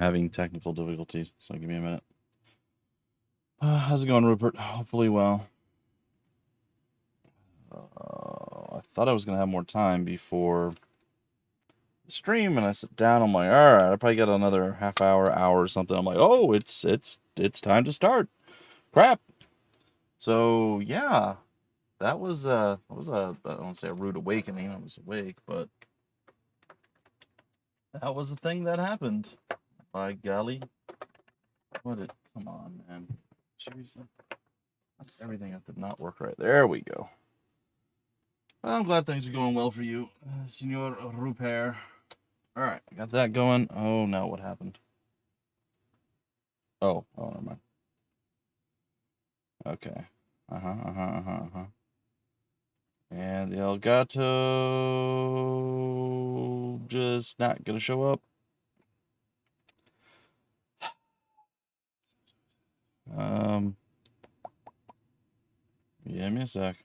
having technical difficulties, so give me a minute. How's it going, Rupert? Hopefully well. I thought I was going to have more time before the stream, and I sit down, I'm like, all right, I probably got another half hour or something. I'm like, oh, it's time to start. Crap. So, yeah, that was I don't want to say a rude awakening. I was awake, but that was the thing that happened. By golly. Come on, man. Seriously? That's everything that did not work right. There we go. Well, I'm glad things are going well for you, Senor Rupert. Alright, got that going. Oh, no, what happened? Oh, never mind. Okay. And the Elgato just not gonna show up. Give me a sec.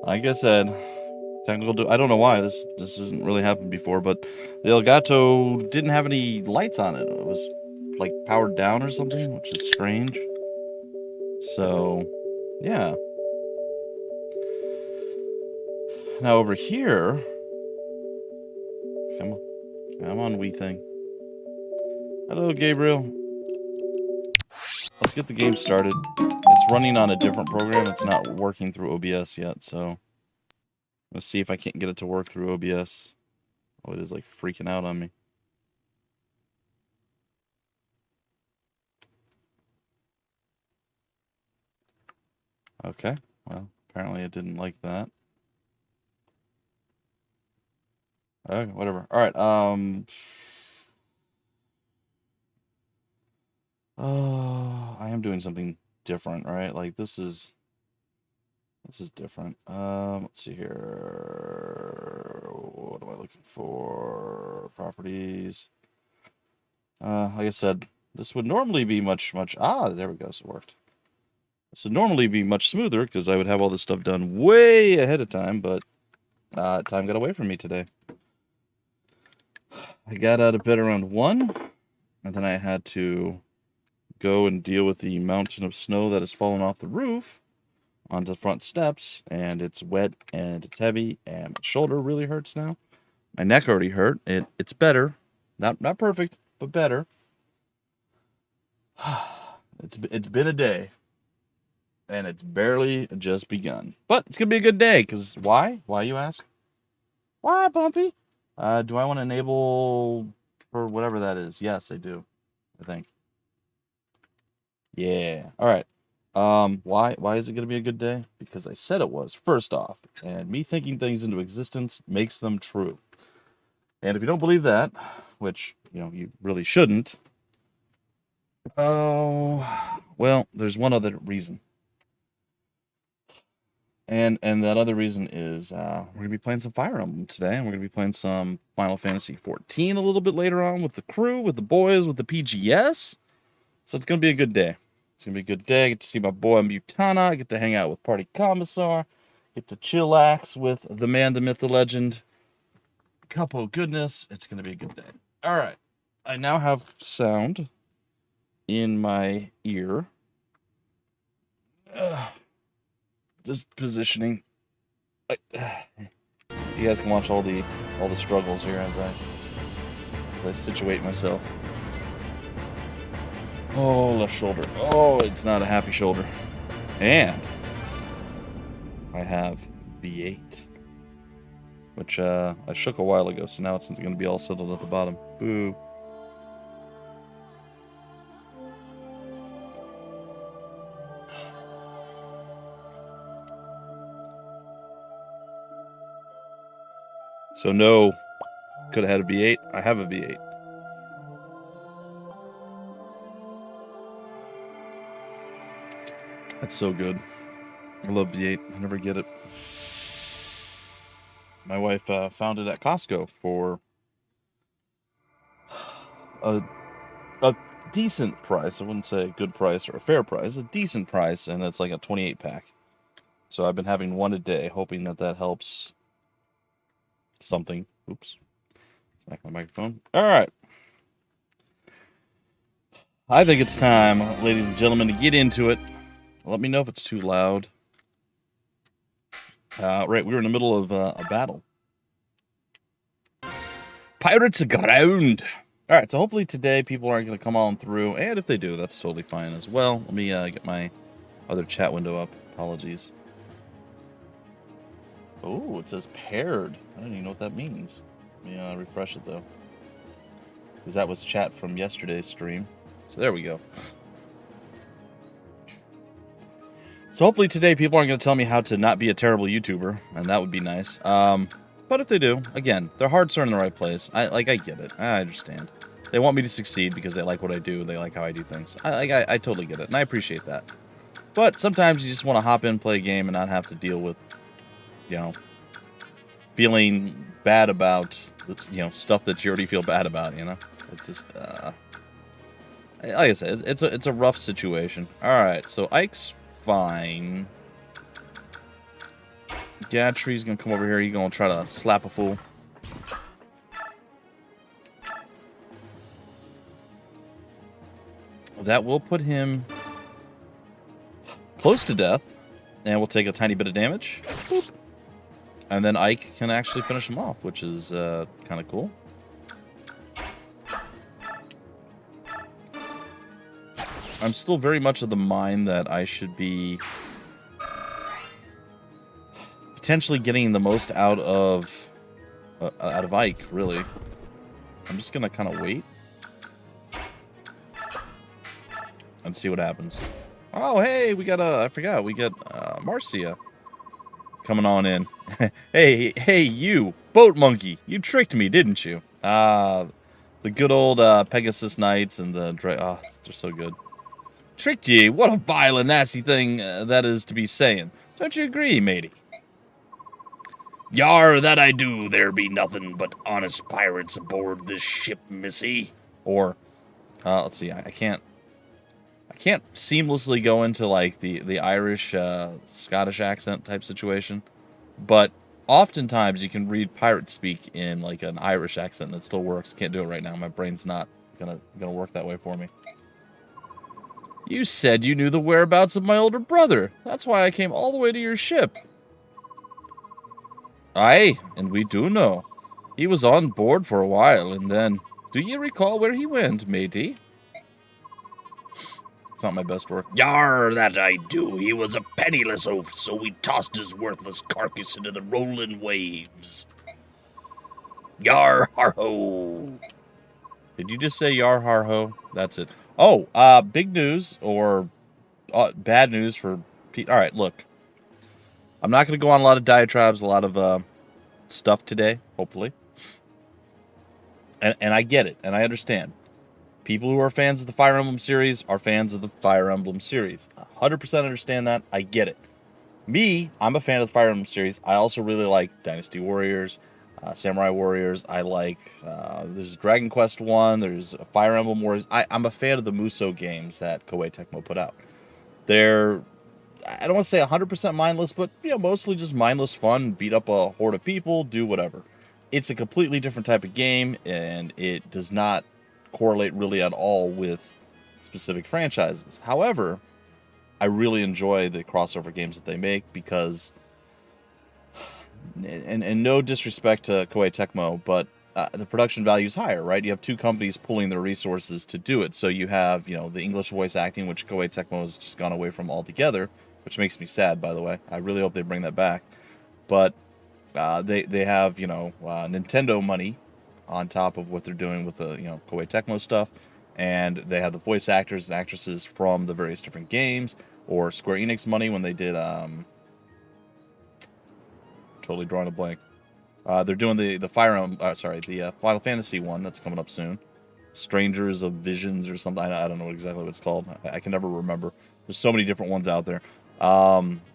Like I said, technical. I don't know why this hasn't really happened before, but the Elgato didn't have any lights on it. It was like powered down or something, which is strange. So, yeah. Now over here, come on, wee thing. Hello, Gabriel. Let's get the game started. It's running on a different program. It's not working through OBS yet, so let's see if I can't get it to work through OBS. Oh, it is like freaking out on me. Okay, well, apparently it didn't like that. Okay, whatever. All right, I am doing something different, right? Like this is different. Let's see here. What am I looking for? Properties. Like I said, this would normally be much. There we go. So it worked. This would normally be much smoother because I would have all this stuff done way ahead of time, but time got away from me today. I got out of bed around 1, and then I had to go and deal with the mountain of snow that has fallen off the roof onto the front steps, and it's wet and it's heavy, and my shoulder really hurts now. My neck already hurt. It's better, not perfect, but better. It's been a day, and it's barely just begun. But it's gonna be a good day, because why? Why, you ask? Why, Bumpy? Do I want to enable for whatever that is? Yes, I do. I think. Yeah. All right. Why is it going to be a good day? Because I said it was, first off. And me thinking things into existence makes them true. And if you don't believe that, which, you really shouldn't. Oh, well, there's one other reason. And that other reason is we're going to be playing some Fire Emblem today, and we're going to be playing some Final Fantasy 14 a little bit later on with the crew, with the boys, with the PGS. So it's going to be a good day. It's going to be a good day. I get to see my boy Mutana. I get to hang out with Party Commissar. Get to chillax with the man, the myth, the legend. Couple goodness. It's going to be a good day. All right. I now have sound in my ear. Just positioning. You guys can watch all the struggles here as I situate myself. Oh, left shoulder. Oh, it's not a happy shoulder. And I have V8, which I shook a while ago, so now it's going to be all settled at the bottom. Boo. So no, could have had a V8. I have a V8. That's so good. I love V8. I never get it. My wife found it at Costco for a decent price. I wouldn't say a good price or a fair price. A decent price, and it's like a 28-pack. So I've been having one a day, hoping that helps something. Oops. Smack my microphone. All right. I think it's time, ladies and gentlemen, to get into it. Let me know if it's too loud. Right, we were in the middle of a battle. Pirates aground. All right, so hopefully today people aren't going to come on through, and if they do, that's totally fine as well. Let me get my other chat window up. Apologies. Oh, it says paired. I don't even know what that means. Let me refresh it, though. Because that was chat from yesterday's stream. So there we go. So hopefully today people aren't going to tell me how to not be a terrible YouTuber, and that would be nice. But if they do, again, their hearts are in the right place. I get it. I understand. They want me to succeed because they like what I do. They like how I do things. I totally get it, and I appreciate that. But sometimes you just want to hop in, play a game, and not have to deal with, you know, feeling bad about, stuff that you already feel bad about, you know? It's just, like I said, it's a rough situation. All right, so Ike's fine. Gatry's gonna come over here. He's gonna try to slap a fool. That will put him close to death, and we'll take a tiny bit of damage. Boop. And then Ike can actually finish him off, which is kind of cool. I'm still very much of the mind that I should be potentially getting the most out of Ike, really. I'm just gonna kind of wait and see what happens. Oh, hey, we got we got Marcia coming on in. hey, you boat monkey, you tricked me, didn't you? The good old Pegasus Knights and the they're so good. Tricked ye? What a vile and nasty thing that is to be saying. Don't you agree, matey? Yar, that I do. There be nothing but honest pirates aboard this ship, missy. Or, let's see. I can't seamlessly go into like the Irish, Scottish accent type situation, but oftentimes you can read pirate speak in like an Irish accent and it still works. Can't do it right now. My brain's not gonna work that way for me. You said you knew the whereabouts of my older brother. That's why I came all the way to your ship. Aye, and we do know. He was on board for a while, and then... Do you recall where he went, matey? It's not my best work. Yar, that I do. He was a penniless oaf, so we tossed his worthless carcass into the rolling waves. Yar, har, ho. Did you just say yar, har, ho? That's it. Oh, big news, or bad news for Pete. All right, look. I'm not going to go on a lot of diatribes, a lot of stuff today, hopefully. And I get it, and I understand. People who are fans of the Fire Emblem series are fans of the Fire Emblem series. 100% understand that. I get it. Me, I'm a fan of the Fire Emblem series. I also really like Dynasty Warriors, Samurai Warriors. I like, there's Dragon Quest 1, there's Fire Emblem Warriors. I'm a fan of the Musou games that Koei Tecmo put out. They're, I don't want to say 100% mindless, but, mostly just mindless fun. Beat up a horde of people, do whatever. It's a completely different type of game, and it does not correlate really at all with specific franchises. However, I really enjoy the crossover games that they make because, and no disrespect to Koei Tecmo, but the production value is higher, right? You have two companies pulling their resources to do it. So you have, the English voice acting, which Koei Tecmo has just gone away from altogether, which makes me sad, by the way. I really hope they bring that back. But they have, Nintendo money on top of what they're doing with the, Koei Tecmo stuff. And they have the voice actors and actresses from the various different games, or Square Enix money when they did, totally drawing a blank. They're doing the Final Fantasy one that's coming up soon. Strangers of Visions or something. I don't know exactly what it's called. I can never remember. There's so many different ones out there.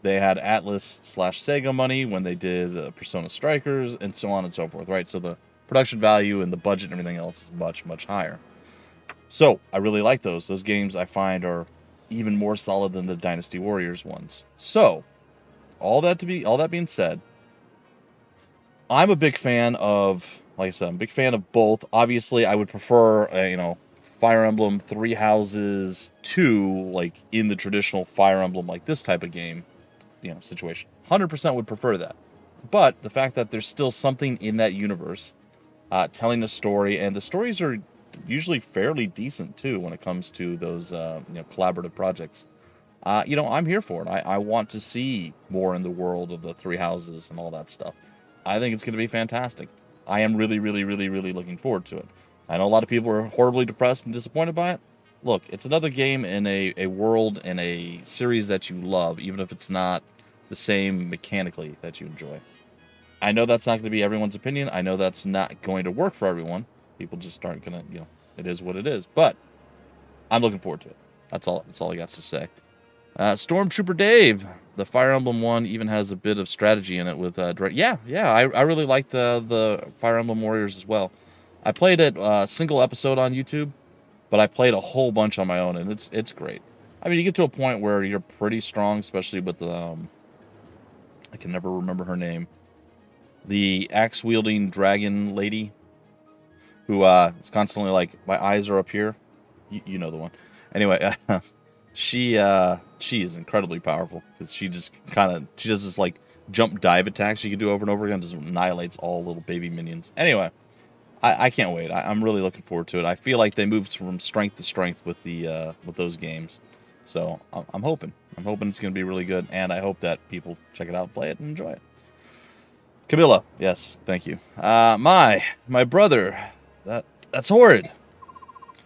They had Atlas/Sega money when they did Persona Strikers and so on and so forth, right? So the production value and the budget and everything else is much, much higher. So I really like those. Those games I find are even more solid than the Dynasty Warriors ones. So all that being said, I'm a big fan of, like I said, I'm a big fan of both. Obviously, I would prefer, Fire Emblem Three Houses 2, like in the traditional Fire Emblem, like this type of game, situation. 100% would prefer that. But the fact that there's still something in that universe telling a story, and the stories are usually fairly decent too when it comes to those collaborative projects. I'm here for it. I want to see more in the world of the Three Houses and all that stuff. I think it's going to be fantastic. I am really, really, really, really looking forward to it. I know a lot of people are horribly depressed and disappointed by it. Look, it's another game in a world and a series that you love, even if it's not the same mechanically that you enjoy. I know that's not going to be everyone's opinion. I know that's not going to work for everyone. People just aren't going to, it is what it is. But I'm looking forward to it. That's all I got to say. Stormtrooper Dave, the Fire Emblem one even has a bit of strategy in it with direct. Yeah, I really liked the Fire Emblem Warriors as well. I played it single episode on YouTube, but I played a whole bunch on my own, and it's great. I mean, you get to a point where you're pretty strong, especially with the I can never remember her name, the axe wielding dragon lady, who is constantly like, my eyes are up here. You know the one. Anyway. She is incredibly powerful because she does this like jump dive attack she can do over and over again, just annihilates all little baby minions. Anyway, I can't wait. I'm really looking forward to it. I feel like they moved from strength to strength with those games, so I'm hoping it's going to be really good, and I hope that people check it out, play it, and enjoy it. Camilla, yes, thank you. My brother, that's horrid.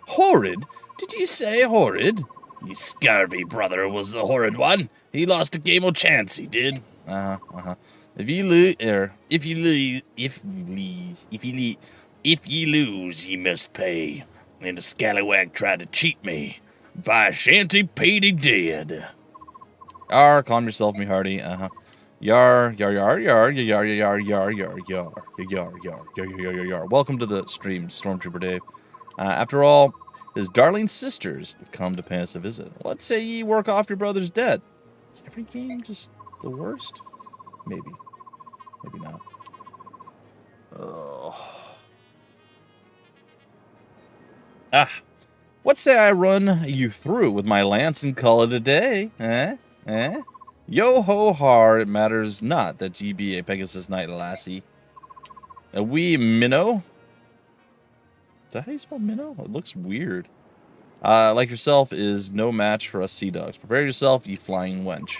Horrid? Did you say horrid? His scurvy brother was the horrid one. He lost a game of chance, he did. If you lose, If ye lose, ye must pay. And the scallywag tried to cheat me. By shanty paid he did. Calm yourself, me hearty. Yar. Welcome to the stream, Stormtrooper Dave. After all, his darling sisters come to pay us a visit. Let's say ye work off your brother's debt. Is every game just the worst? Maybe. Maybe not. What say I run you through with my lance and call it a day? Yo ho har, it matters not that ye be a Pegasus Knight lassie. A wee minnow? Is that how you spell minnow? It looks weird. Like yourself is no match for us sea dogs. Prepare yourself, ye flying wench.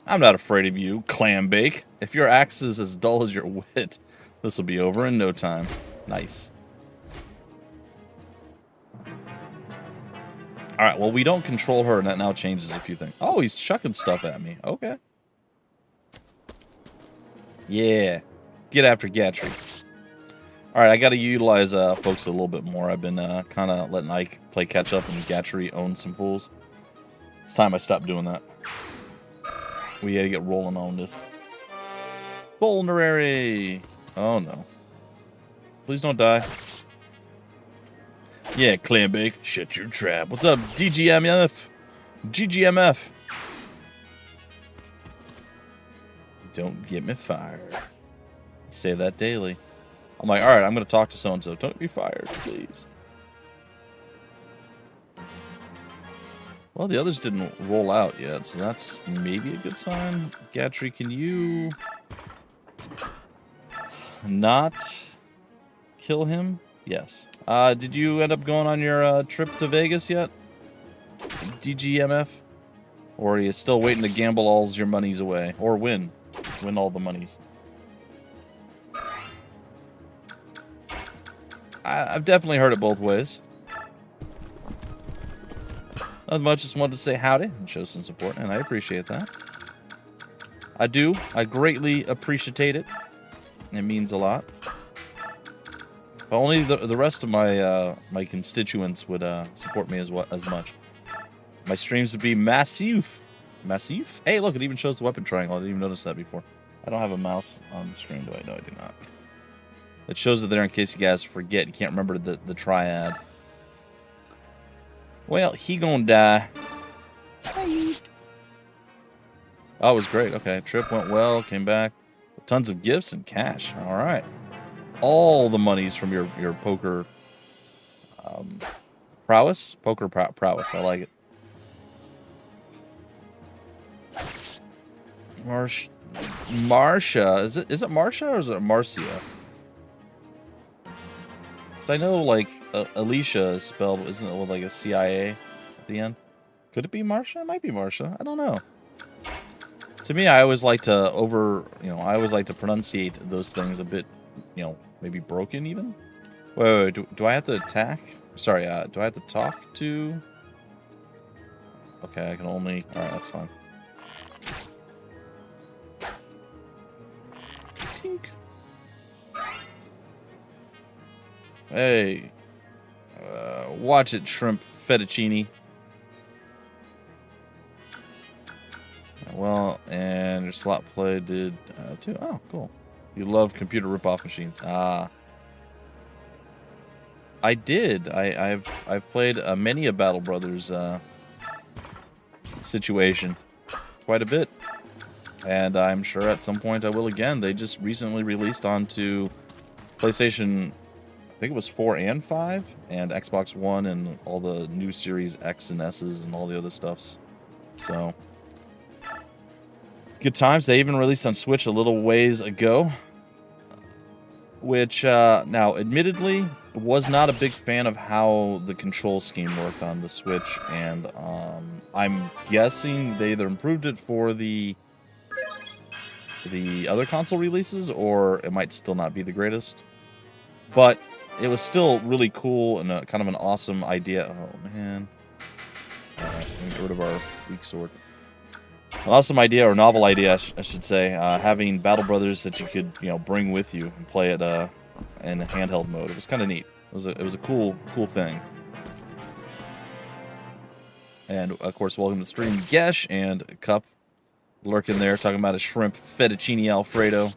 I'm not afraid of you, Clambake. If your axe is as dull as your wit, this will be over in no time. Nice. Alright, well, we don't control her, and that now changes a few things. Oh, he's chucking stuff at me. Okay. Yeah. Get after Gatry. Alright, I gotta utilize folks a little bit more. I've been kind of letting Ike play catch-up and Gatry own some fools. It's time I stopped doing that. We gotta get rolling on this. Vulnerary! Oh, no. Please don't die. Yeah, Clambake, shut your trap. What's up, DGMF? GGMF. Don't get me fired. I say that daily. I'm like, alright, I'm going to talk to so-and-so. Don't be fired, please. Well, the others didn't roll out yet, so that's maybe a good sign. Gatry, can you not kill him? Yes. Did you end up going on your trip to Vegas yet? DGMF? Or are you still waiting to gamble all your monies away? Or win. Win all the monies. I've definitely heard it both ways. Not much, just wanted to say howdy and show some support, and I appreciate that. I do. I greatly appreciate it. It means a lot. But only the rest of my my constituents would support me as much. My streams would be massive. Massive? Hey, look, it even shows the weapon triangle. I didn't even notice that before. I don't have a mouse on the screen, do I? No, I do not. It shows it there in case you guys forget. You can't remember the triad. Well, he gonna die. Bye. Oh, it was great. Okay, trip went well. Came back. Tons of gifts and cash. All right. All the monies from your poker prowess. Prowess. I like it. Marcia. Is it Marcia or is it Marcia? Because I know, like, Alicia is spelled, isn't it with, like, a CIA at the end? Could it be Marcia? It might be Marcia. I don't know. To me, I always like to I always like to pronunciate those things a bit, maybe broken even. Wait, do I have to attack? Sorry, do I have to talk to? Okay, I can only, alright, that's fine. Tink. Hey, watch it, shrimp fettuccine. Well, and your slot play did too. Oh, cool. You love computer ripoff machines. Ah, I did. I've played many a Battle Brothers situation, quite a bit, and I'm sure at some point I will again. They just recently released onto PlayStation, I think it was 4 and 5, and Xbox One, and all the new Series X and S's and all the other stuffs. So. Good times. They even released on Switch a little ways ago, which now admittedly was not a big fan of how the control scheme worked on the Switch, and I'm guessing they either improved it for the other console releases, or it might still not be the greatest, but it was still really cool and kind of an awesome idea. Oh man, let me get rid of our weak sword. An awesome idea, or novel idea, I should say, having Battle Brothers that you could, bring with you and play it in handheld mode. It was kind of neat. It was a cool thing. And of course, welcome to the stream, Gesh and Cup, lurking there, talking about a shrimp fettuccine Alfredo,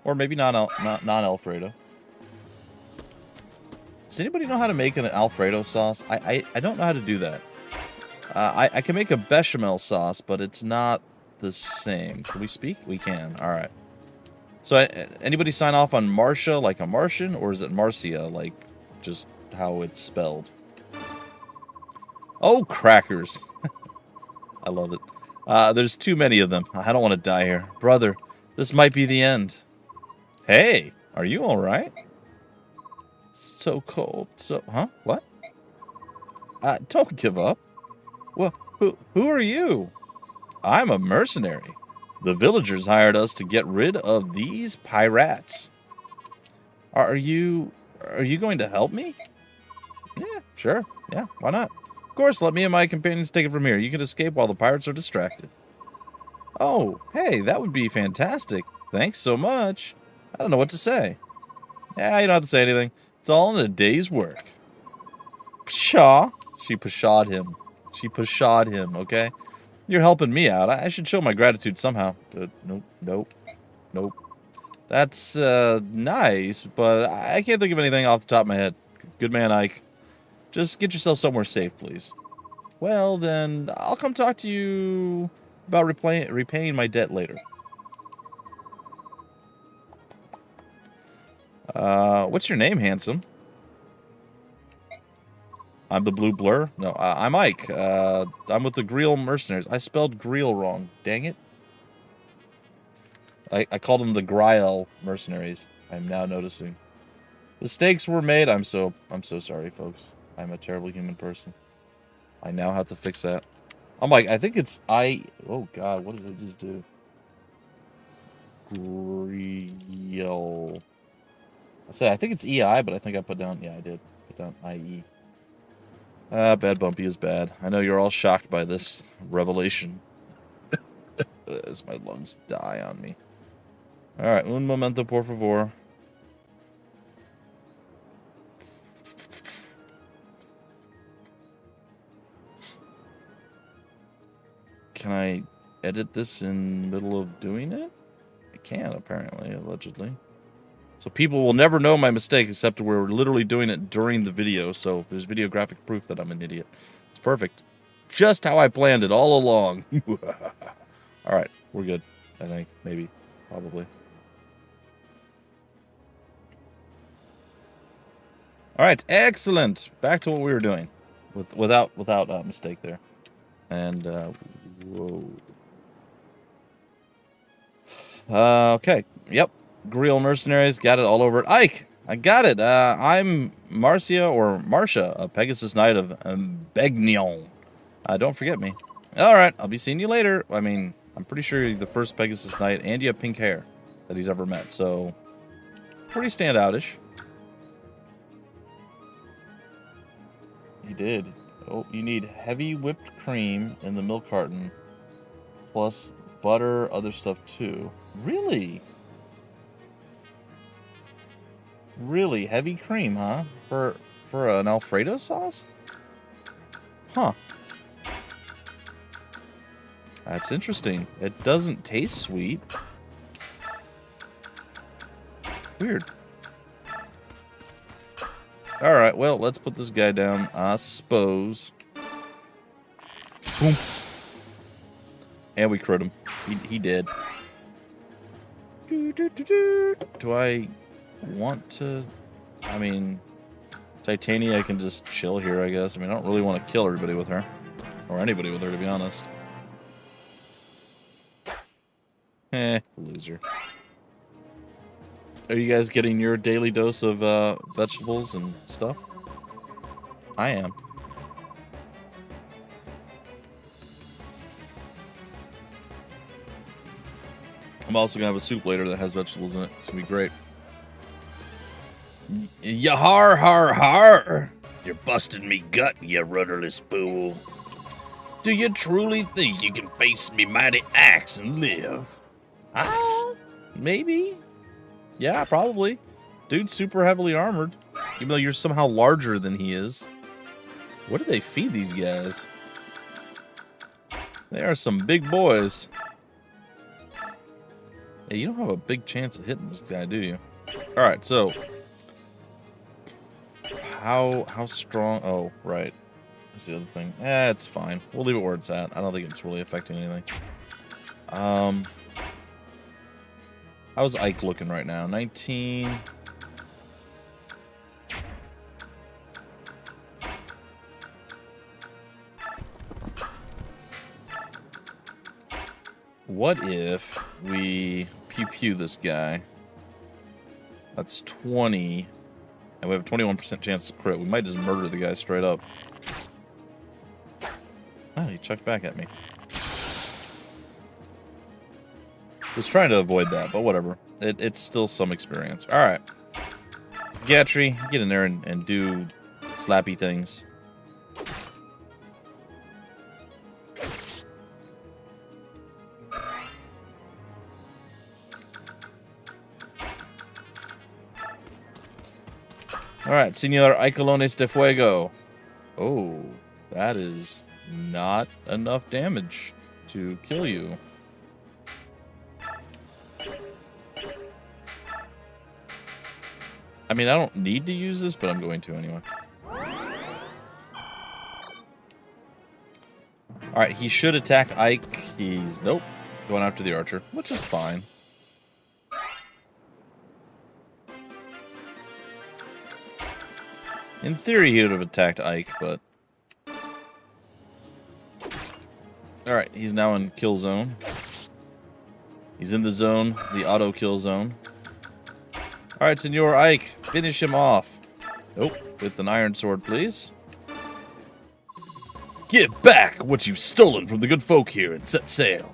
or maybe not Alfredo. Does anybody know how to make an Alfredo sauce? I don't know how to do that. I can make a bechamel sauce, but it's not the same. Can we speak? We can. All right. So, anybody sign off on Marcia like a Martian, or is it Marcia like just how it's spelled? Oh, crackers. I love it. There's too many of them. I don't want to die here. Brother, this might be the end. Hey, are you all right? So cold. Huh? What? Don't give up. Well, who are you? I'm a mercenary. The villagers hired us to get rid of these pirates. Are you going to help me? Yeah, sure. Yeah, why not? Of course, let me and my companions take it from here. You can escape while the pirates are distracted. Oh, hey, that would be fantastic. Thanks so much. I don't know what to say. Yeah, you don't have to say anything. It's all in a day's work. Pshaw. She pshawed him. She pshawed him, okay? You're helping me out. I should show my gratitude somehow. Nope. That's nice, but I can't think of anything off the top of my head. Good man, Ike. Just get yourself somewhere safe, please. Well, then, I'll come talk to you about repaying my debt later. What's your name, handsome? I'm the blue blur? No, I'm Ike. I'm with the Greil Mercenaries. I spelled Greil wrong. Dang it. I called them the Greil Mercenaries. I'm now noticing. Mistakes were made. I'm so sorry, folks. I'm a terrible human person. I now have to fix that. I'm like, I think it's oh god, what did I just do? Greil. I think it's EI, but I think I put down, yeah, I did. Put down IE. Bad Bumpy is bad. I know you're all shocked by this revelation. As my lungs die on me. Alright, un momento, por favor. Can I edit this in the middle of doing it? I can, apparently, allegedly. So people will never know my mistake, except we're literally doing it during the video, so there's videographic proof that I'm an idiot. It's perfect. Just how I planned it all along. Alright, we're good. I think. Maybe. Probably. All right, excellent. Back to what we were doing, without mistake there. And whoa. Okay. Yep. Greil Mercenaries got it all over. Ike, I got it. I'm Marcia or Marcia, a Pegasus Knight of Begnion. Don't forget me. All right, I'll be seeing you later. I mean, I'm pretty sure you're the first Pegasus Knight, and you have pink hair that he's ever met. So, pretty standoutish. He did. Oh, you need heavy whipped cream in the milk carton, plus butter, other stuff too. Really? Really heavy cream, huh? For an Alfredo sauce? Huh. That's interesting. It doesn't taste sweet. Weird. Alright, well, let's put this guy down, I suppose. Boom. And we crit him. He did. Do I want to... I mean... Titania, I can just chill here, I guess. I mean, I don't really want to kill everybody with her. Or anybody with her, to be honest. Loser. Are you guys getting your daily dose of vegetables and stuff? I am. I'm also gonna have a soup later that has vegetables in it. It's gonna be great. Yahar har har! You're busting me gut, you rudderless fool. Do you truly think you can face me mighty axe and live? Maybe. Yeah, probably. Dude's super heavily armored, even though you're somehow larger than he is. What do they feed these guys? They are some big boys. Hey, you don't have a big chance of hitting this guy, do you? Alright, so... How strong... Oh, right. That's the other thing. It's fine. We'll leave it where it's at. I don't think it's really affecting anything. How's Ike looking right now? 19... What if we pew-pew this guy? That's 20. And we have a 21% chance to crit. We might just murder the guy straight up. Oh, he chucked back at me. Was trying to avoid that, but whatever. It's still some experience. Alright. Gatry, get in there and do slappy things. Alright, Señor Icolones de Fuego. Oh, that is not enough damage to kill you. I mean, I don't need to use this, but I'm going to anyway. Alright, he should attack Ike. He's, nope, going after the archer, which is fine. In theory, he would have attacked Ike, but... Alright, he's now in kill zone. He's in the zone, the auto kill zone. Alright, Senor Ike, finish him off. Nope, with an iron sword, please. Give back what you've stolen from the good folk here and set sail.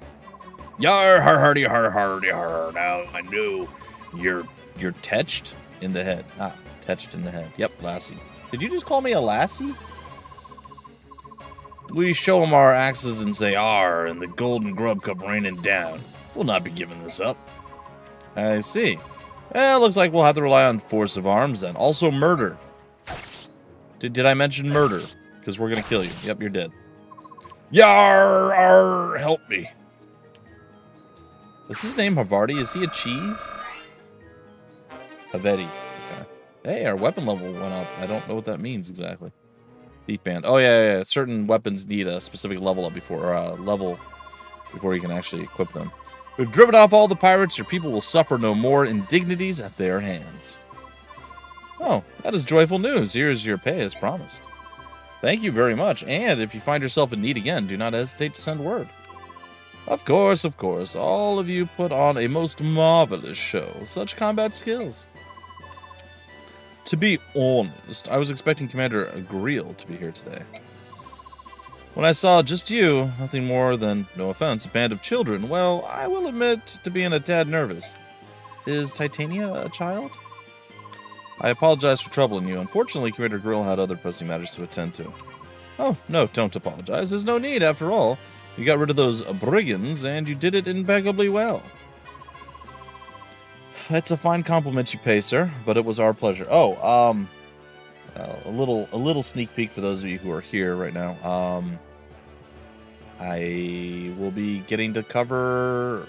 Yar har hardy har hardy har. Now I know You're tetched in the head. Ah, tetched in the head. Yep, lassie. Did you just call me a lassie? We show him our axes and say "Arr," and the golden grub cup raining down. We'll not be giving this up. I see. Well, looks like we'll have to rely on force of arms then. Also murder. Did I mention murder? Because we're going to kill you. Yep, you're dead. Yar, arr, help me. Is his name Havarti? Is he a cheese? Havetti. Okay. Hey, our weapon level went up. I don't know what that means exactly. Thief band. Oh, yeah. Certain weapons need a specific level up before you can actually equip them. We've driven off all the pirates. Your people will suffer no more indignities at their hands. Oh, that is joyful news. Here's your pay as promised. Thank you very much, and if you find yourself in need again, do not hesitate to send word. Of course, of course. All of you put on a most marvelous show. Such combat skills. To be honest, I was expecting Commander Greil to be here today. When I saw just you, nothing more than, no offense, a band of children, well, I will admit to being a tad nervous. Is Titania a child? I apologize for troubling you. Unfortunately, Commander Greil had other pressing matters to attend to. Oh, no, don't apologize. There's no need, after all. You got rid of those brigands, and you did it impeccably well. It's a fine compliment you pay, sir, but it was our pleasure. Oh, a little sneak peek for those of you who are here right now. I will be getting to cover...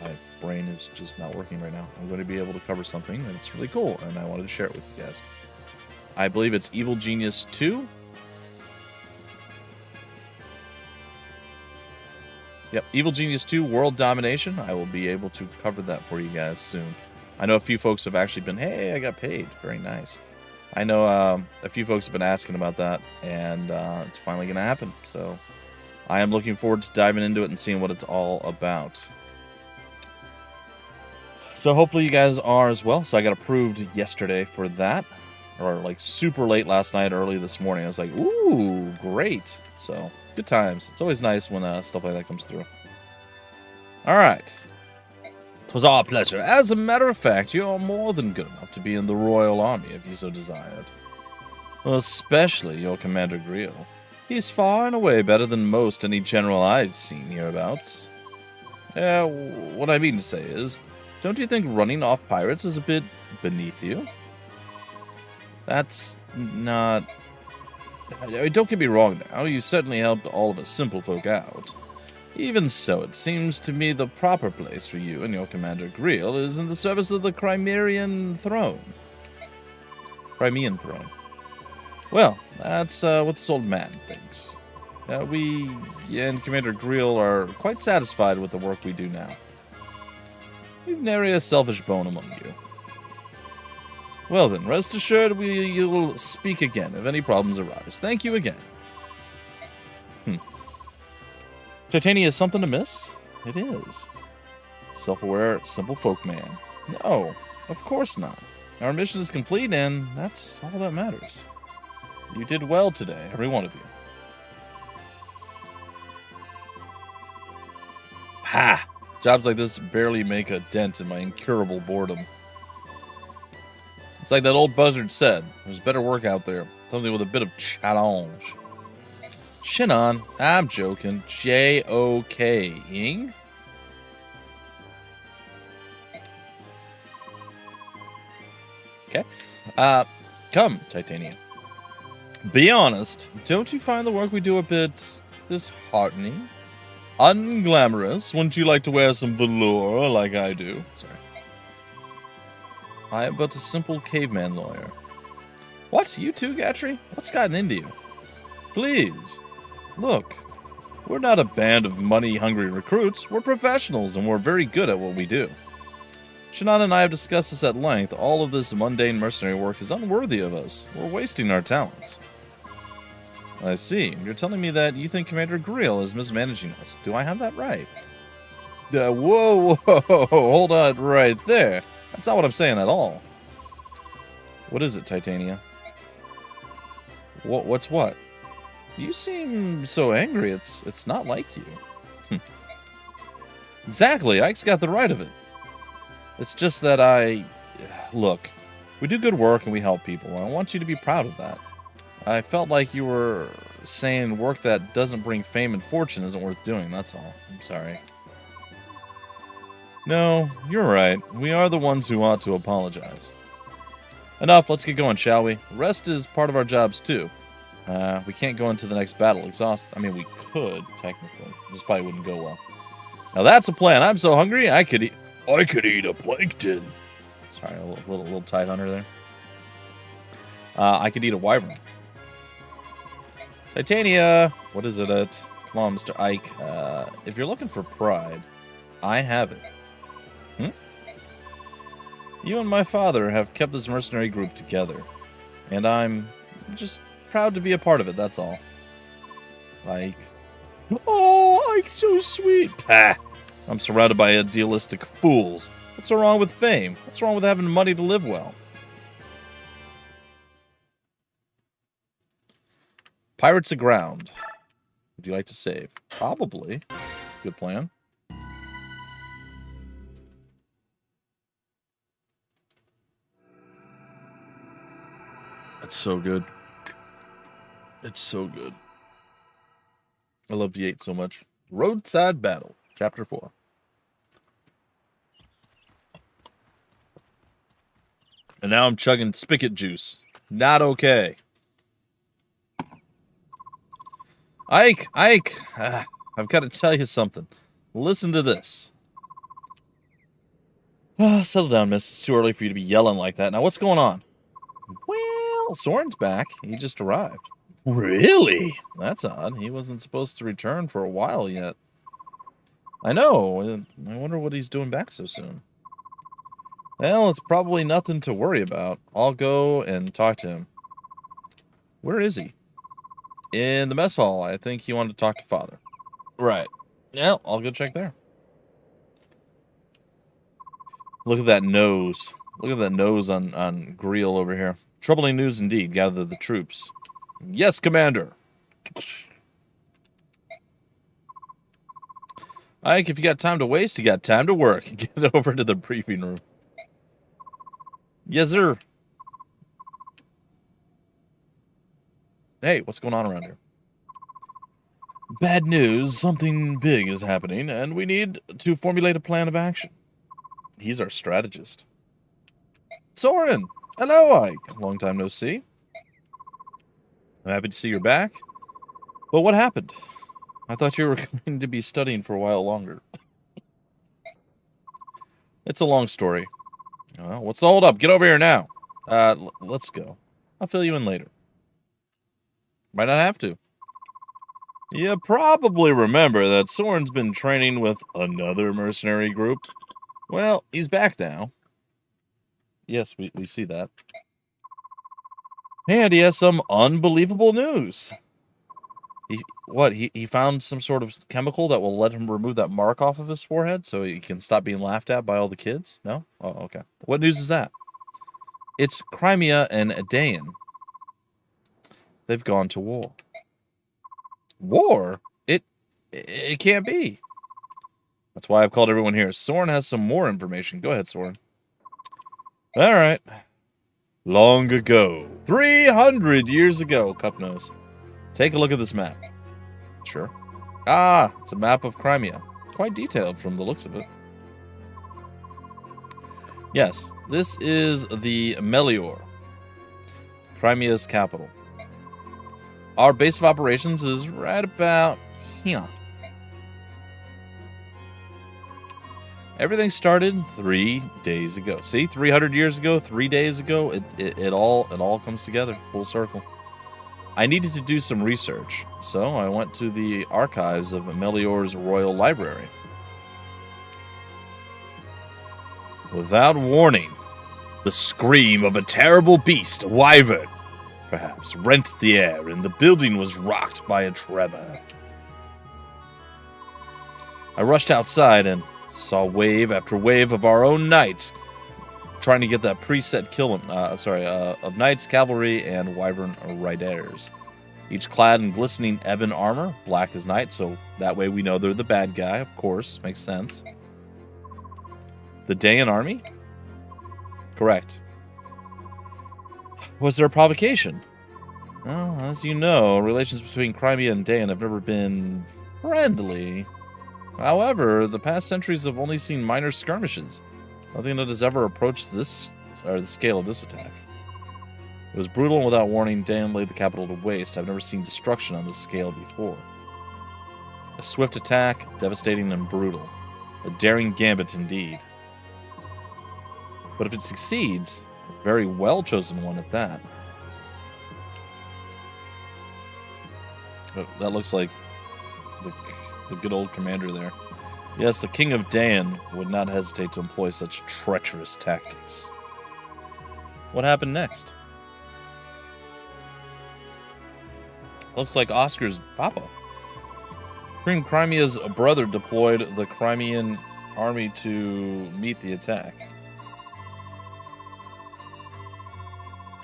My brain is just not working right now. I'm going to be able to cover something, and it's really cool, and I wanted to share it with you guys. I believe it's Evil Genius 2. Yep, Evil Genius 2 World Domination. I will be able to cover that for you guys soon. I know a few folks have actually been, hey, I got paid. Very nice. I know a few folks have been asking about that, and it's finally going to happen. So I am looking forward to diving into it and seeing what it's all about. So hopefully you guys are as well. So I got approved yesterday for that, or like super late last night, early this morning. I was like, ooh, great. So good times. It's always nice when stuff like that comes through. All right. It was our pleasure. As a matter of fact, you are more than good enough to be in the Royal Army if you so desired. Well, especially your Commander Greil. He's far and away better than most any general I've seen hereabouts. What I mean to say is, don't you think running off pirates is a bit beneath you? That's not... Don't get me wrong now, you certainly helped all of us simple folk out. Even so, it seems to me the proper place for you and your Commander Greil is in the service of the Crimean throne. Well, that's what this old man thinks. We and Commander Greil are quite satisfied with the work we do now. We've nary a selfish bone among you. Well then, rest assured you'll speak again if any problems arise. Thank you again. Titania is something to miss? It is. Self-aware, simple folk man. No, of course not. Our mission is complete, and that's all that matters. You did well today, every one of you. Ha! Jobs like this barely make a dent in my incurable boredom. It's like that old buzzard said, there's better work out there. Something with a bit of challenge. Shinon, I'm joking. J-O-K-ing? Okay. Come, Titania. Be honest, don't you find the work we do a bit disheartening? Unglamorous? Wouldn't you like to wear some velour like I do? Sorry. I am but a simple caveman lawyer. What? You too, Gatry? What's gotten into you? Please. Look. We're not a band of money-hungry recruits. We're professionals, and we're very good at what we do. Shinon and I have discussed this at length. All of this mundane mercenary work is unworthy of us. We're wasting our talents. I see. You're telling me that you think Commander Greil is mismanaging us. Do I have that right? Whoa, hold on right there. That's not what I'm saying at all. What is it, Titania? What's what? You seem so angry. It's not like you. Exactly. Ike's got the right of it. It's just that Look, we do good work and we help people. I want you to be proud of that. I felt like you were saying work that doesn't bring fame and fortune isn't worth doing, that's all. I'm sorry. No, you're right. We are the ones who ought to apologize. Enough, let's get going, shall we? Rest is part of our jobs, too. We can't go into the next battle exhausted. I mean, we could, technically. This probably wouldn't go well. Now that's a plan. I'm so hungry, I could eat a plankton. Sorry, a little tight under there. I could eat a wyvern. Titania! What is it at? Come on, Mr. Ike. If you're looking for pride, I have it. You and my father have kept this mercenary group together, and I'm just proud to be a part of it, that's all. Ike. Oh, Ike's so sweet. Pah! I'm surrounded by idealistic fools. What's so wrong with fame? What's wrong with having money to live well? Pirates aground. Would you like to save? Probably. Good plan. It's so good. It's so good. I love V8 so much. Roadside Battle, Chapter 4. And now I'm chugging spigot juice. Not okay. Ike! I've got to tell you something. Listen to this. Settle down, miss. It's too early for you to be yelling like that. Now, what's going on? Well, Soren's back. He just arrived. Really? That's odd. He wasn't supposed to return for a while yet. I know. I wonder what he's doing back so soon. Well, it's probably nothing to worry about. I'll go and talk to him. Where is he? In the mess hall. I think he wanted to talk to Father. Right. Yeah, I'll go check there. Look at that nose. Look at that nose on Greil over here. Troubling news indeed. Gather the troops. Yes, Commander. Ike, if you got time to waste, you got time to work. Get over to the briefing room. Yes, sir. Hey, what's going on around here? Bad news. Something big is happening, and we need to formulate a plan of action. He's our strategist. Soren! Hello, Ike. Long time no see. I'm happy to see you're back. But what happened? I thought you were going to be studying for a while longer. It's a long story. Well, what's the hold up? Get over here now. Let's go. I'll fill you in later. Might not have to. You probably remember that Soren's been training with another mercenary group. Well, he's back now. Yes, we see that. And he has some unbelievable news. He found some sort of chemical that will let him remove that mark off of his forehead so he can stop being laughed at by all the kids? No? Oh, okay. What news is that? It's Crimea and Dayan. They've gone to war. War? It can't be. That's why I've called everyone here. Soren has some more information. Go ahead, Soren. All right. Long ago. 300 years ago, Cupnose. Take a look at this map. Sure. Ah, it's a map of Crimea. Quite detailed from the looks of it. Yes, this is the Melior, Crimea's capital. Our base of operations is right about here. Everything started 3 days ago. See, 300 years ago, 3 days ago, it all comes together, full circle. I needed to do some research, so I went to the archives of Melior's Royal Library. Without warning, the scream of a terrible beast, a wyvern, perhaps, rent the air, and the building was rocked by a tremor. I rushed outside and saw wave after wave of our own knights trying to get that preset kill of knights, cavalry, and wyvern riders. Each clad in glistening ebon armor, black as night, so that way we know they're the bad guy, of course, makes sense. The Dayan army? Correct. Was there a provocation? Well, as you know, relations between Crimea and Dayan have never been friendly. However, the past centuries have only seen minor skirmishes. Nothing that has ever approached this, or the scale of this attack. It was brutal and without warning, Dayan laid the capital to waste. I've never seen destruction on this scale before. A swift attack, devastating and brutal. A daring gambit indeed. But if it succeeds, a very well-chosen one at that. That looks like the good old commander there. Yes, the King of Dan would not hesitate to employ such treacherous tactics. What happened next? Looks like Oscar's papa. Queen Crimea's brother deployed the Crimean army to meet the attack.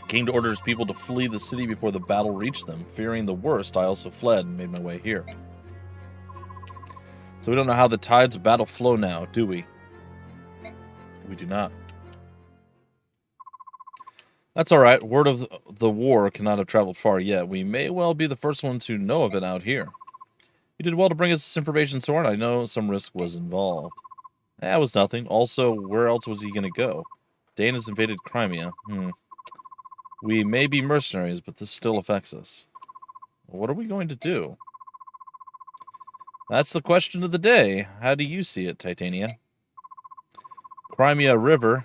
The king orders people to flee the city before the battle reached them. Fearing the worst, I also fled and made my way here. So we don't know how the tides of battle flow now, do we? We do not. That's all right. Word of the war cannot have traveled far yet. We may well be the first ones who know of it out here. You did well to bring us this information, Soren. I know some risk was involved. That was nothing. Also, where else was he going to go? Dane has invaded Crimea. We may be mercenaries, but this still affects us. What are we going to do? That's the question of the day. How do you see it, Titania? Crimea River.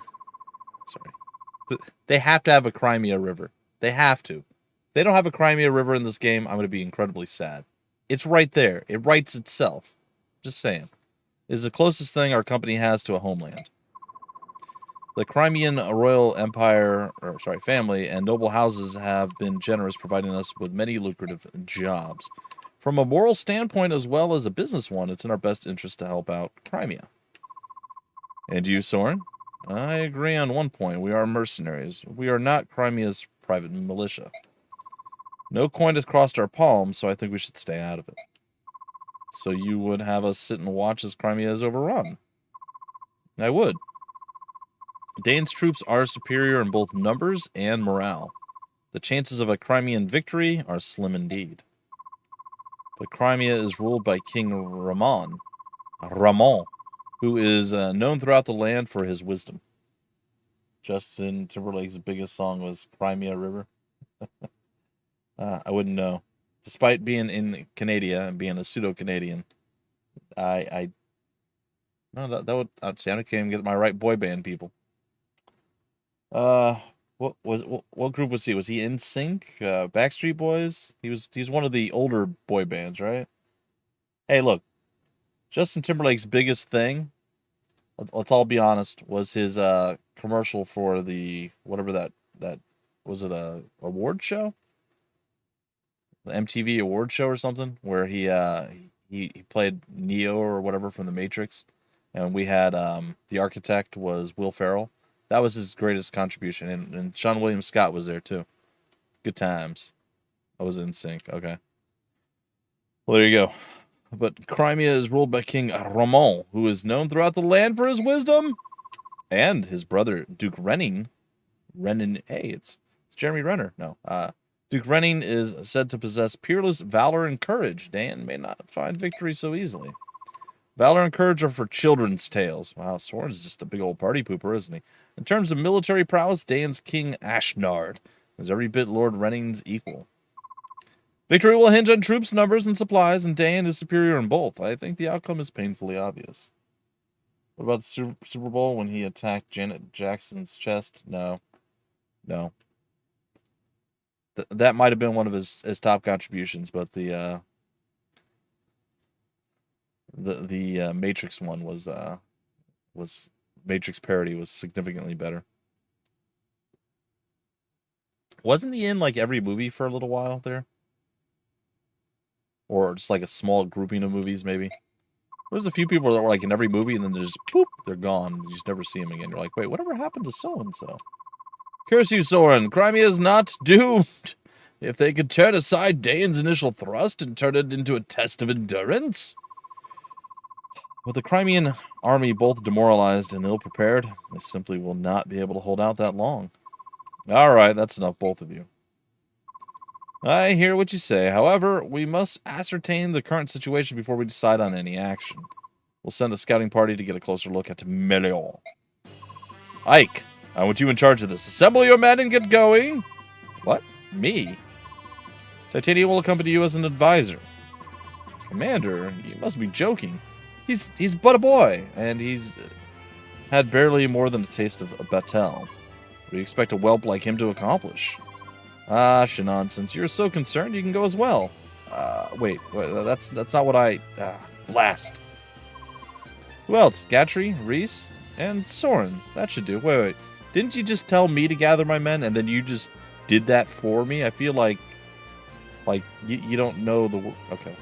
Sorry. They have to have a Crimea River. They have to. If they don't have a Crimea River in this game, I'm going to be incredibly sad. It's right there. It writes itself. Just saying. It's the closest thing our company has to a homeland. The Crimean royal family and noble houses have been generous, providing us with many lucrative jobs. From a moral standpoint as well as a business one, it's in our best interest to help out Crimea. And you, Soren? I agree on one point. We are mercenaries. We are not Crimea's private militia. No coin has crossed our palms, so I think we should stay out of it. So you would have us sit and watch as Crimea is overrun? I would. Dane's troops are superior in both numbers and morale. The chances of a Crimean victory are slim indeed. But Crimea is ruled by King Ramon, who is known throughout the land for his wisdom. Justin Timberlake's biggest song was Crimea River. I wouldn't know. Despite being in Canada and being a pseudo-Canadian, that would, I'd say I can't even get my right boy band people. What group was he? Was he in Sync? Backstreet Boys? He's one of the older boy bands, right? Hey, look, Justin Timberlake's biggest thing, let's all be honest, was his commercial for the whatever that was, it a award show? The MTV award show or something, where he played Neo or whatever from the Matrix, and we had the architect was Will Ferrell. That was his greatest contribution, and Sean William Scott was there too. Good times. I was in sync. Okay. Well, there you go. But Crimea is ruled by King Ramon, who is known throughout the land for his wisdom, and his brother Duke Renning. Hey, it's Jeremy Renner. No, Duke Renning is said to possess peerless valor and courage. Dan may not find victory so easily. Valor and courage are for children's tales. Wow, Soren's just a big old party pooper, isn't he? In terms of military prowess, Dan's King Ashnard is every bit Lord Renning's equal. Victory will hinge on troops, numbers, and supplies, and Dan is superior in both. I think the outcome is painfully obvious. What about the Super Bowl when he attacked Janet Jackson's chest? No. That might have been one of his top contributions, but the Matrix one was Matrix parody was significantly better. Wasn't he in like every movie for a little while there? Or just like a small grouping of movies, maybe? There's a few people that were like in every movie and then they're just poof, they're gone. You just never see them again. You're like, wait, whatever happened to so-and-so? Curse you, Soren. Crimea is not doomed. If they could turn aside Dane's initial thrust and turn it into a test of endurance. With the Crimean army both demoralized and ill-prepared, they simply will not be able to hold out that long. All right, that's enough, both of you. I hear what you say. However, we must ascertain the current situation before we decide on any action. We'll send a scouting party to get a closer look at Melior. Ike, I want you in charge of this. Assemble your men and get going. What? Me? Titania will accompany you as an advisor. Commander, you must be joking. He's but a boy, and he's had barely more than a taste of a battle. What do you expect a whelp like him to accomplish? Ah, nonsense. You're so concerned, you can go as well. Wait, that's not what I... blast. Who else? Gatry, Reese, and Soren. That should do. Wait. Didn't you just tell me to gather my men, and then you just did that for me? I feel like you don't know the... Okay,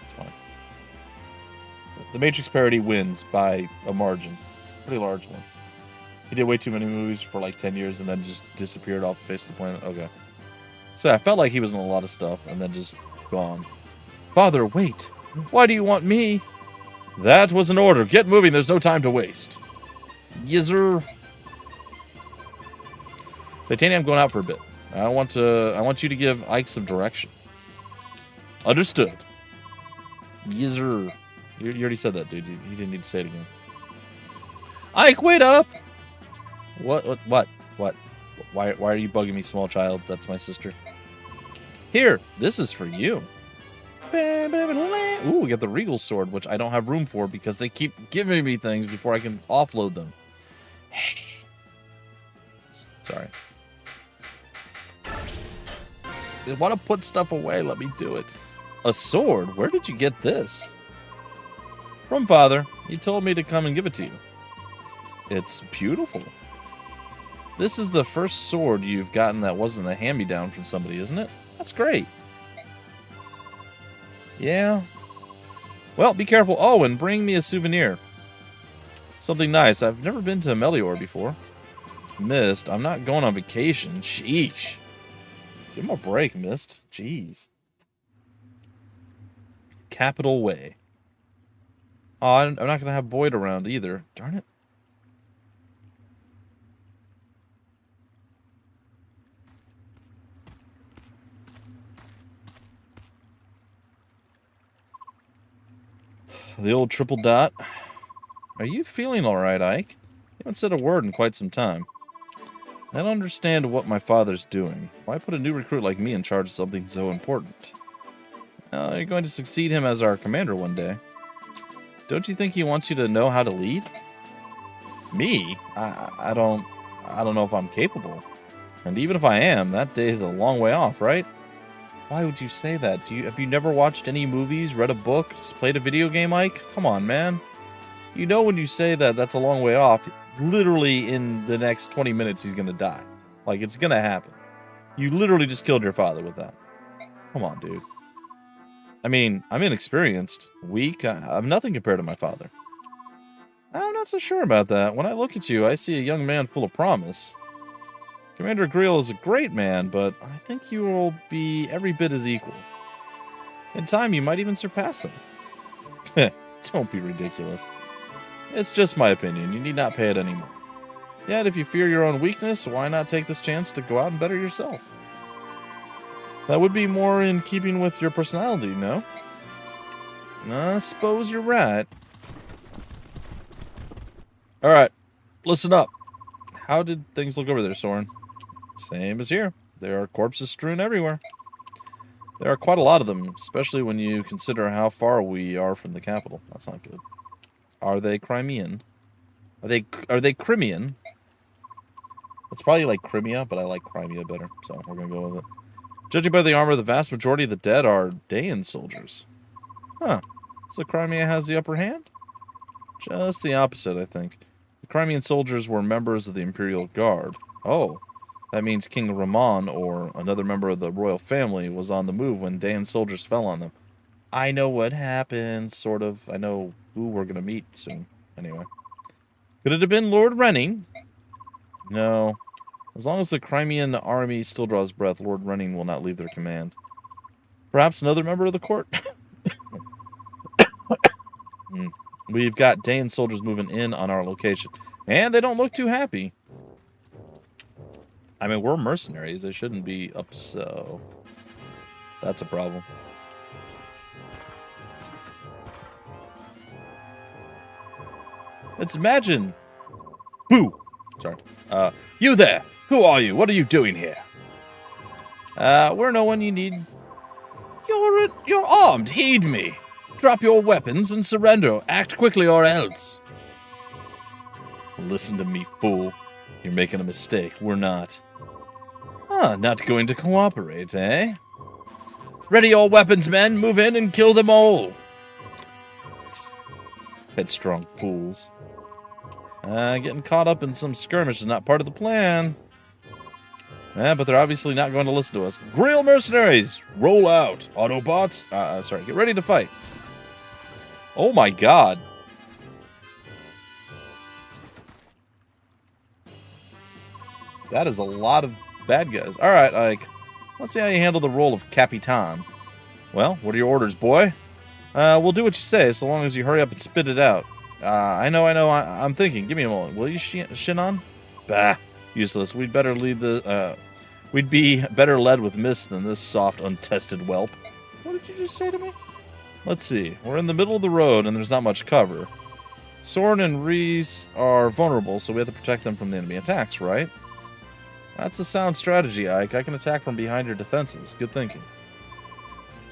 it's fine. The Matrix parody wins by a margin. Pretty large one. He did way too many movies for like 10 years and then just disappeared off the face of the planet. Okay. So I felt like he was in a lot of stuff and then just gone. Father, wait. Why do you want me? That was an order. Get moving. There's no time to waste. Yes, sir. Titania, I'm going out for a bit. I want you to give Ike some direction. Understood. Yes, sir. You already said that, dude. You didn't need to say it again. Ike, wait up! What? Why are you bugging me, small child? That's my sister. Here, this is for you. Ooh, we got the Regal sword, which I don't have room for because they keep giving me things before I can offload them. Sorry. They want to put stuff away. Let me do it. A sword? Where did you get this? From Father. He told me to come and give it to you. It's beautiful. This is the first sword you've gotten that wasn't a hand-me-down from somebody, isn't it? That's great. Yeah. Well, be careful. Oh, and bring me a souvenir. Something nice. I've never been to Melior before. Mist, I'm not going on vacation. Sheesh. Give him a break, Mist. Jeez. Capital Way. Oh, I'm not going to have Boyd around either. Darn it. The old triple dot. Are you feeling all right, Ike? You haven't said a word in quite some time. I don't understand what my father's doing. Why put a new recruit like me in charge of something so important? You're going to succeed him as our commander one day. Don't you think he wants you to know how to lead? Me? I don't know if I'm capable. And even if I am, that day is a long way off, right? Why would you say that? Have you never watched any movies, read a book, played a video game, Ike? Come on, man. You know when you say that that's a long way off, literally in the next 20 minutes he's going to die. Like, it's going to happen. You literally just killed your father with that. Come on, dude. I mean, I'm inexperienced, weak. I'm nothing compared to my father. I'm not so sure about that. When I look at you, I see a young man full of promise. Commander Greil is a great man, but I think you will be every bit as equal. In time, you might even surpass him. Don't be ridiculous. It's just my opinion. You need not pay it anymore. Yet, if you fear your own weakness, why not take this chance to go out and better yourself? That would be more in keeping with your personality, no? I suppose you're right. Alright, listen up. How did things look over there, Soren? Same as here. There are corpses strewn everywhere. There are quite a lot of them, especially when you consider how far we are from the capital. That's not good. Are they Crimean? Are they Crimean? It's probably like Crimea, but I like Crimea better, so we're gonna go with it. Judging by the armor, the vast majority of the dead are Dayan soldiers. Huh. So Crimea has the upper hand? Just the opposite, I think. The Crimean soldiers were members of the Imperial Guard. Oh. That means King Ramon, or another member of the royal family, was on the move when Dayan soldiers fell on them. I know what happened, sort of. I know who we're going to meet soon. Anyway. Could it have been Lord Renning? No. As long as the Crimean army still draws breath, Lord Renning will not leave their command. Perhaps another member of the court? We've got Dayan soldiers moving in on our location. And they don't look too happy. I mean, we're mercenaries. They shouldn't be up, so... That's a problem. Let's imagine... Boo! Sorry. You there! Who are you? What are you doing here? We're no one you need... You're armed! Heed me! Drop your weapons and surrender. Act quickly or else. Listen to me, fool. You're making a mistake. We're not. Not going to cooperate, eh? Ready your weapons, men. Move in and kill them all. Headstrong fools. Getting caught up in some skirmish is not part of the plan. But they're obviously not going to listen to us. Greil Mercenaries, roll out. Autobots, sorry, get ready to fight. Oh my god. That is a lot of bad guys. Alright, Ike. Let's see how you handle the role of Capitan. Well, what are your orders, boy? We'll do what you say, so long as you hurry up and spit it out. I know, I'm thinking. Give me a moment. Will you, Shinon? Bah, useless. We'd better lead the, we'd be better led with mist than this soft, untested whelp. What did you just say to me? Let's see. We're in the middle of the road, and there's not much cover. Soren and Reese are vulnerable, so we have to protect them from the enemy attacks, right? That's a sound strategy, Ike. I can attack from behind your defenses. Good thinking.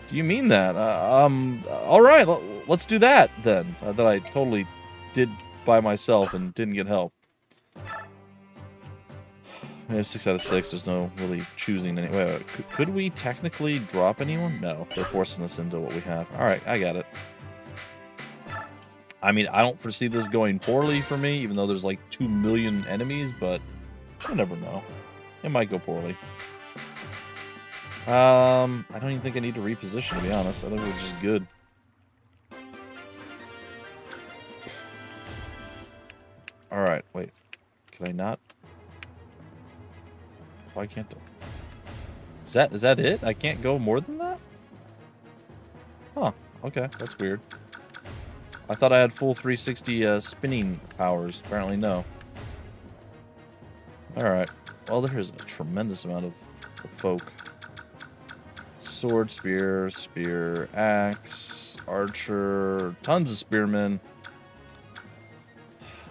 Do you mean that? All right, let's do that, then. That I totally did by myself and didn't get help. We have 6 out of 6. There's no really choosing any. Wait. Could we technically drop anyone? No, they're forcing us into what we have. All right, I got it. I mean, I don't foresee this going poorly for me, even though there's like 2 million enemies, but you never know. It might go poorly. I don't even think I need to reposition, to be honest. I think we're just good. Alright, wait. Can I not? Why can't I? Is that it? I can't go more than that? Huh. Okay, that's weird. I thought I had full 360 spinning powers. Apparently no. Alright. Well, there's a tremendous amount of folk. Sword, spear, axe, archer, tons of spearmen.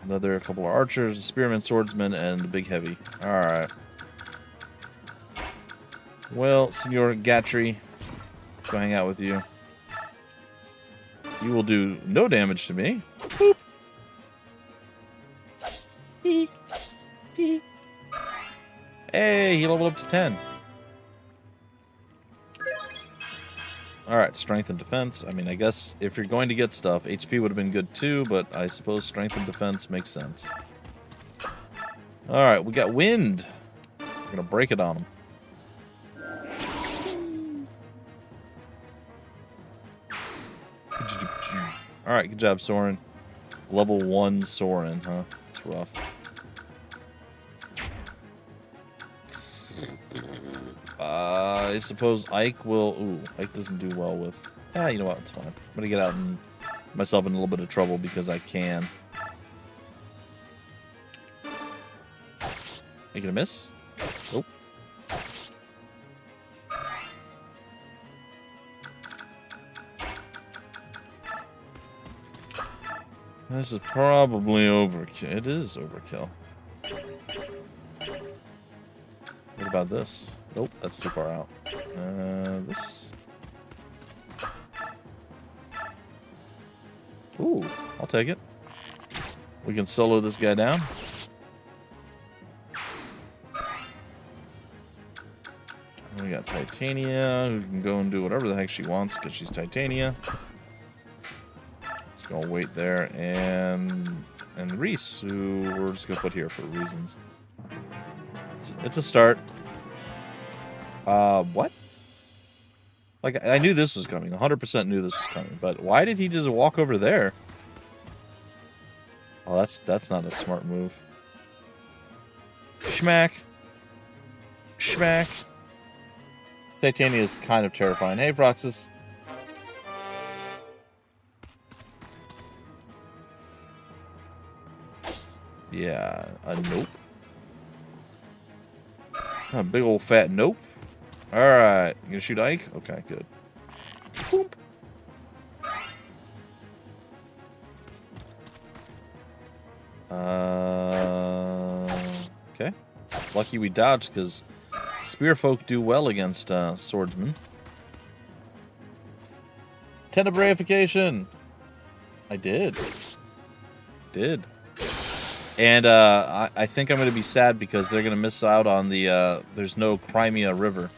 Another couple of archers, a spearman, swordsman, and a big heavy. Alright. Well, Senor Gatry, go hang out with you. You will do no damage to me. Boop. Tee. Tee. Hey, he leveled up to 10. Alright, strength and defense. I mean, I guess if you're going to get stuff, HP would have been good too, but I suppose strength and defense makes sense. Alright, we got wind. We're gonna break it on him. Alright, good job, Soren. Level 1 Soren, huh? That's rough. I suppose Ike will... Ooh, Ike doesn't do well with... Yeah, you know what? It's fine. I'm gonna get out and myself in a little bit of trouble because I can. Are you gonna miss? Nope. This is probably overkill. It is overkill. What about this? Nope, that's too far out. This. Ooh, I'll take it. We can solo this guy down. We got Titania, who can go and do whatever the heck she wants because she's Titania. Just gonna wait there, and Reese, who we're just gonna put here for reasons. It's a start. What? Like, I knew this was coming. 100% knew this was coming. But why did he just walk over there? Oh, that's not a smart move. Schmack. Schmack. Titania is kind of terrifying. Hey, Froxus. Yeah, a nope. A big old fat nope. Alright, you gonna shoot Ike? Okay, good. Boop. Okay. Lucky we dodged, because spearfolk do well against swordsmen. Tenebraification! I did. And I think I'm going to be sad because they're going to miss out on the, there's no Crimea River,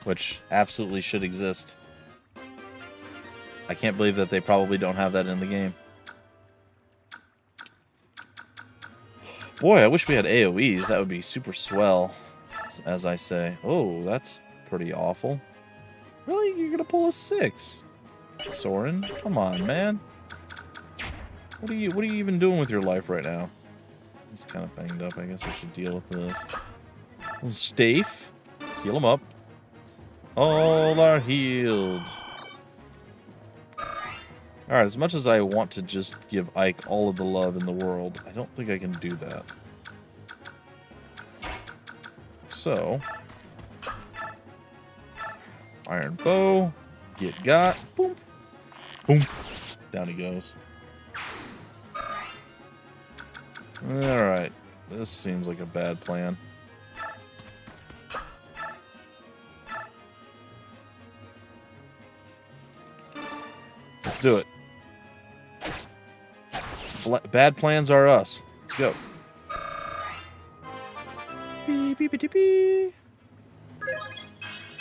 which absolutely should exist. I can't believe that they probably don't have that in the game. Boy, I wish we had AoEs. That would be super swell, as I say. Oh, that's pretty awful. Really? You're gonna pull a 6? Soren? Come on, man. What are you even doing with your life right now? He's kind of banged up. I guess I should deal with this. Stafe. Heal him up. All are healed. Alright, as much as I want to just give Ike all of the love in the world, I don't think I can do that. So, Iron Bow, get got, boom, boom, down he goes. Alright, this seems like a bad plan. Let's do it. Bad plans are us. Let's go.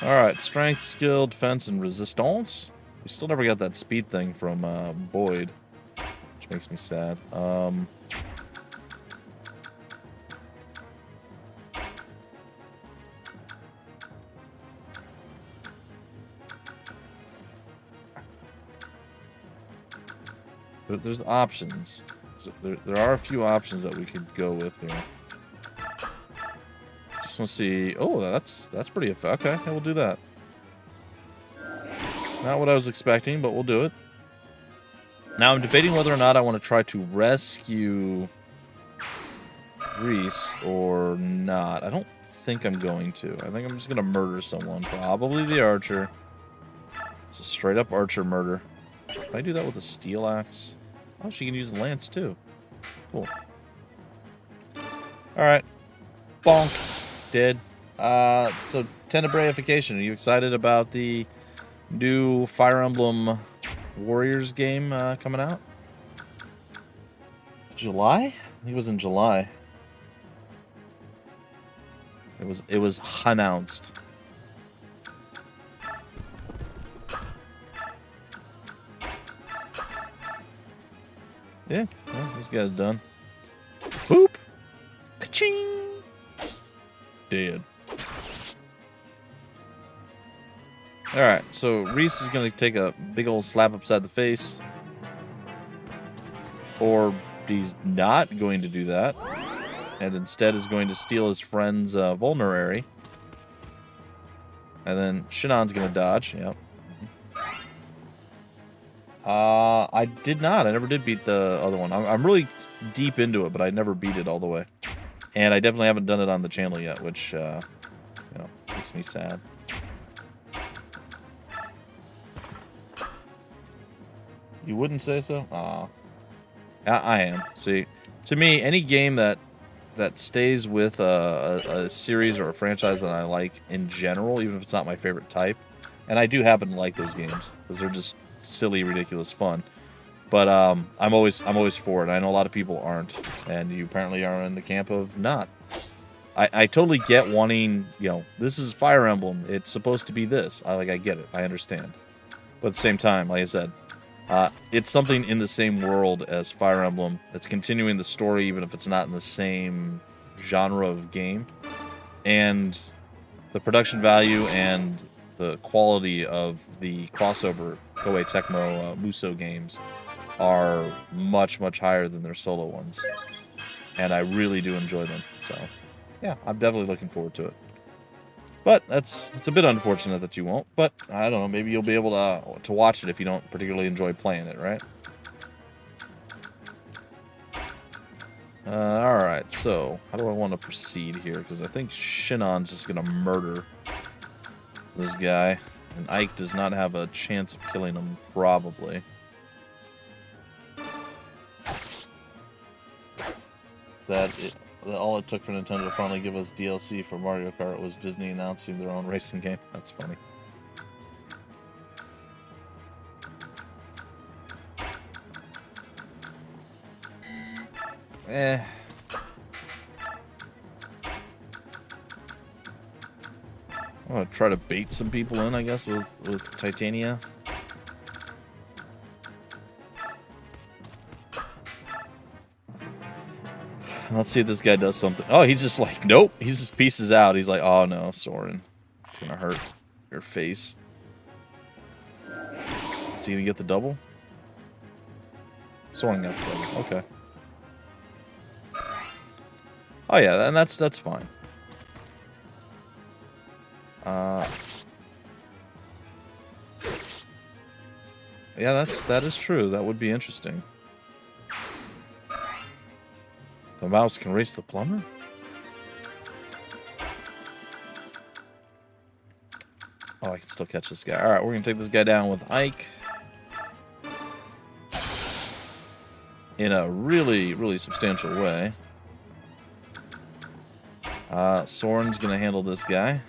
Alright, strength, skill, defense, and resistance. We still never got that speed thing from Boyd, which makes me sad. There's options. So there are a few options that we could go with here. Just want to see. Oh, that's pretty effective. Okay, yeah, we'll do that. Not what I was expecting, but we'll do it. Now I'm debating whether or not I want to try to rescue Reese or not. I don't think I'm going to. I think I'm just going to murder someone. Probably the archer. It's a straight up archer murder. Can I do that with a steel axe? Oh, she can use the lance too. Cool. Alright. Bonk. Dead. So Tenebraification. Are you excited about the new Fire Emblem Warriors game coming out? July? I think it was in July. It was announced. Yeah, well, this guy's done. Boop! Ka-ching! Dead. Alright, so Reese is going to take a big old slap upside the face. Or he's not going to do that. And instead is going to steal his friend's vulnerary. And then Shinon's going to dodge. Yep. I did not. I never did beat the other one. I'm really deep into it, but I never beat it all the way. And I definitely haven't done it on the channel yet, which, you know, makes me sad. You wouldn't say so? Aw. I am. See, to me, any game that stays with a series or a franchise that I like in general, even if it's not my favorite type, and I do happen to like those games, because they're just silly, ridiculous fun. But I'm always for it. I know a lot of people aren't, and you apparently are in the camp of not. I totally get wanting, you know, this is Fire Emblem. It's supposed to be this. I get it. I understand. But at the same time, like I said, it's something in the same world as Fire Emblem. It's continuing the story, even if it's not in the same genre of game. And the production value and the quality of the crossover Koei Tecmo Muso games are much, much higher than their solo ones. And I really do enjoy them. So, yeah, I'm definitely looking forward to it. But it's a bit unfortunate that you won't. But, I don't know, maybe you'll be able to watch it if you don't particularly enjoy playing it, right? Alright, so, how do I want to proceed here? Because I think Shinon's just going to murder this guy. And Ike does not have a chance of killing him, probably. All it took for Nintendo to finally give us DLC for Mario Kart was Disney announcing their own racing game. That's funny. I'm gonna try to bait some people in, I guess, with Titania. Let's see if this guy does something. Oh, he's just like, nope. He just pieces out. He's like, oh no, Soren. It's gonna hurt your face. Is he gonna get the double? Soren got the double. Okay. Oh yeah, and that's fine. Yeah, that is true. That would be interesting. The mouse can race the plumber? Oh, I can still catch this guy. Alright, we're going to take this guy down with Ike. In a really, really substantial way. Soren's going to handle this guy.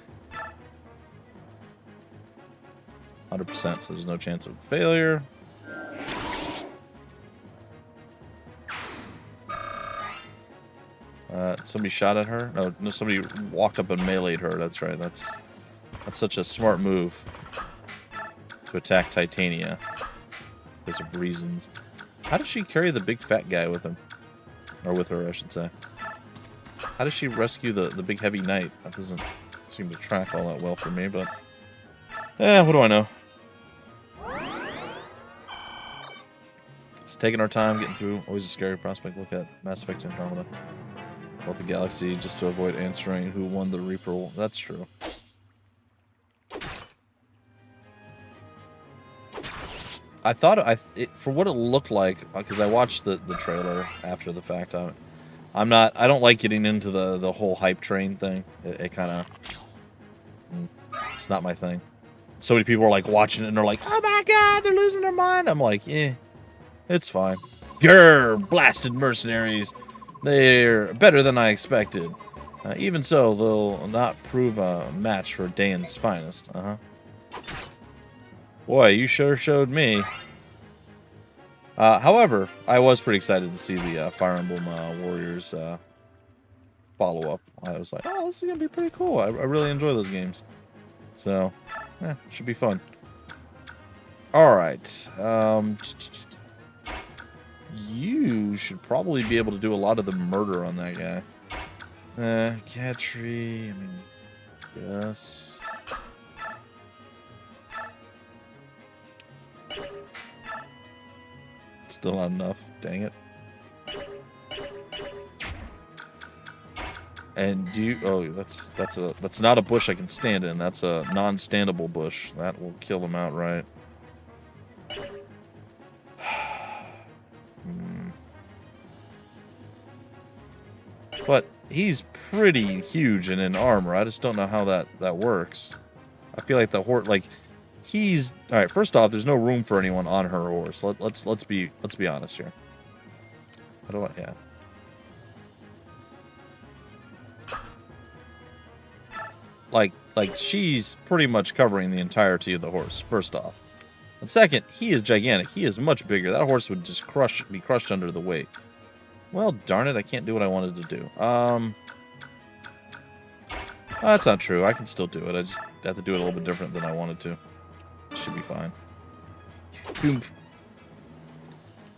100%, so there's no chance of failure. Somebody shot at her? No, somebody walked up and meleeed her. That's right. That's such a smart move to attack Titania because of reasons. How does she carry the big fat guy with him? Or with her, I should say. How does she rescue the big heavy knight? That doesn't seem to track all that well for me, but... what do I know? It's taking our time getting through. Always a scary prospect. Look at Mass Effect Andromeda. About the galaxy just to avoid answering who won the Reaper. That's true. I thought for what it looked like, because I watched the trailer after the fact. I don't like getting into the whole hype train thing. It kind of, it's not my thing. So many people are like watching it and they're like, oh my god, they're losing their mind. I'm like, it's fine. Grr, blasted mercenaries. They're better than I expected. Even so, they'll not prove a match for Dane's finest. Boy, you sure showed me. However, I was pretty excited to see the Fire Emblem Warriors follow-up. I was like, oh, this is going to be pretty cool. I really enjoy those games. So, should be fun. Alright. You should probably be able to do a lot of the murder on that guy. Gatry, I mean, yes. Still not enough, dang it. And do you, oh, that's not a bush I can stand in. That's a non-standable bush. That will kill him outright. But he's pretty huge and in armor. I just don't know how that works. I feel like the horse, like, he's all right. First off, there's no room for anyone on her horse. Let's be honest here. How do I? Yeah. Like she's pretty much covering the entirety of the horse. First off, and second, he is gigantic. He is much bigger. That horse would just be crushed under the weight. Well, darn it, I can't do what I wanted to do. That's not true. I can still do it. I just have to do it a little bit different than I wanted to. Should be fine. Oomph.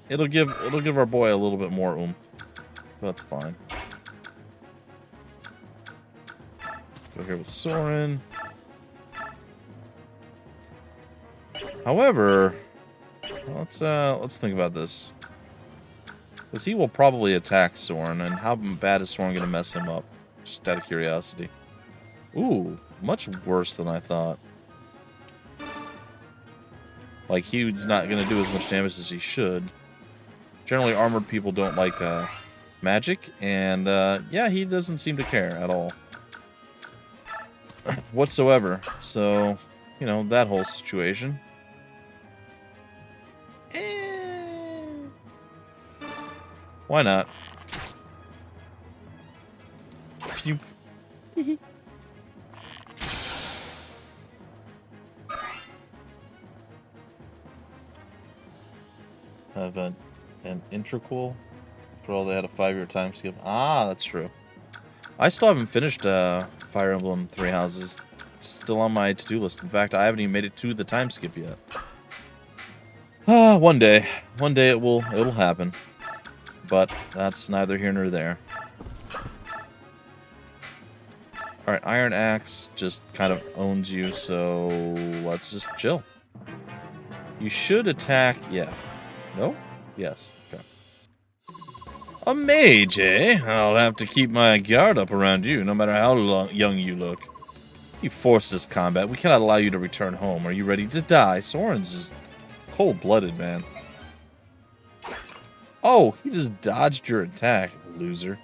It'll give our boy a little bit more oomph. So that's fine. Go here with Soren. However, let's think about this. Because he will probably attack Soren, and how bad is Soren going to mess him up? Just out of curiosity. Ooh, much worse than I thought. Like, he's not going to do as much damage as he should. Generally, armored people don't like magic, and yeah, he doesn't seem to care at all. Whatsoever. So, you know, that whole situation. Why not? Phew. Have an integral. For all they had a 5-year time skip. Ah, that's true. I still haven't finished Fire Emblem Three Houses. It's still on my to-do list. In fact, I haven't even made it to the time skip yet. One day it will happen. But that's neither here nor there. Alright, Iron Axe just kind of owns you, so let's just chill. You should attack... Yeah. No? Yes. Okay. A mage, eh? I'll have to keep my guard up around you, no matter how young you look. You forced this combat. We cannot allow you to return home. Are you ready to die? Soren's just cold-blooded, man. Oh, he just dodged your attack, loser.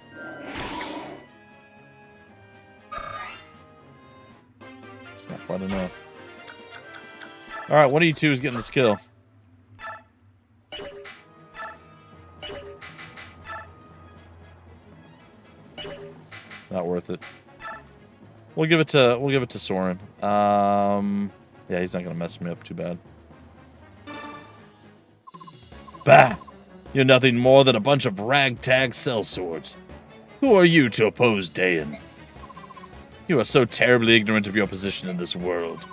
It's not quite enough. Alright, one of you two is getting the skill. Not worth it. We'll give it to Soren. Yeah, he's not gonna mess me up too bad. Bah! You're nothing more than a bunch of ragtag sellswords. Who are you to oppose Dayan? You are so terribly ignorant of your position in this world.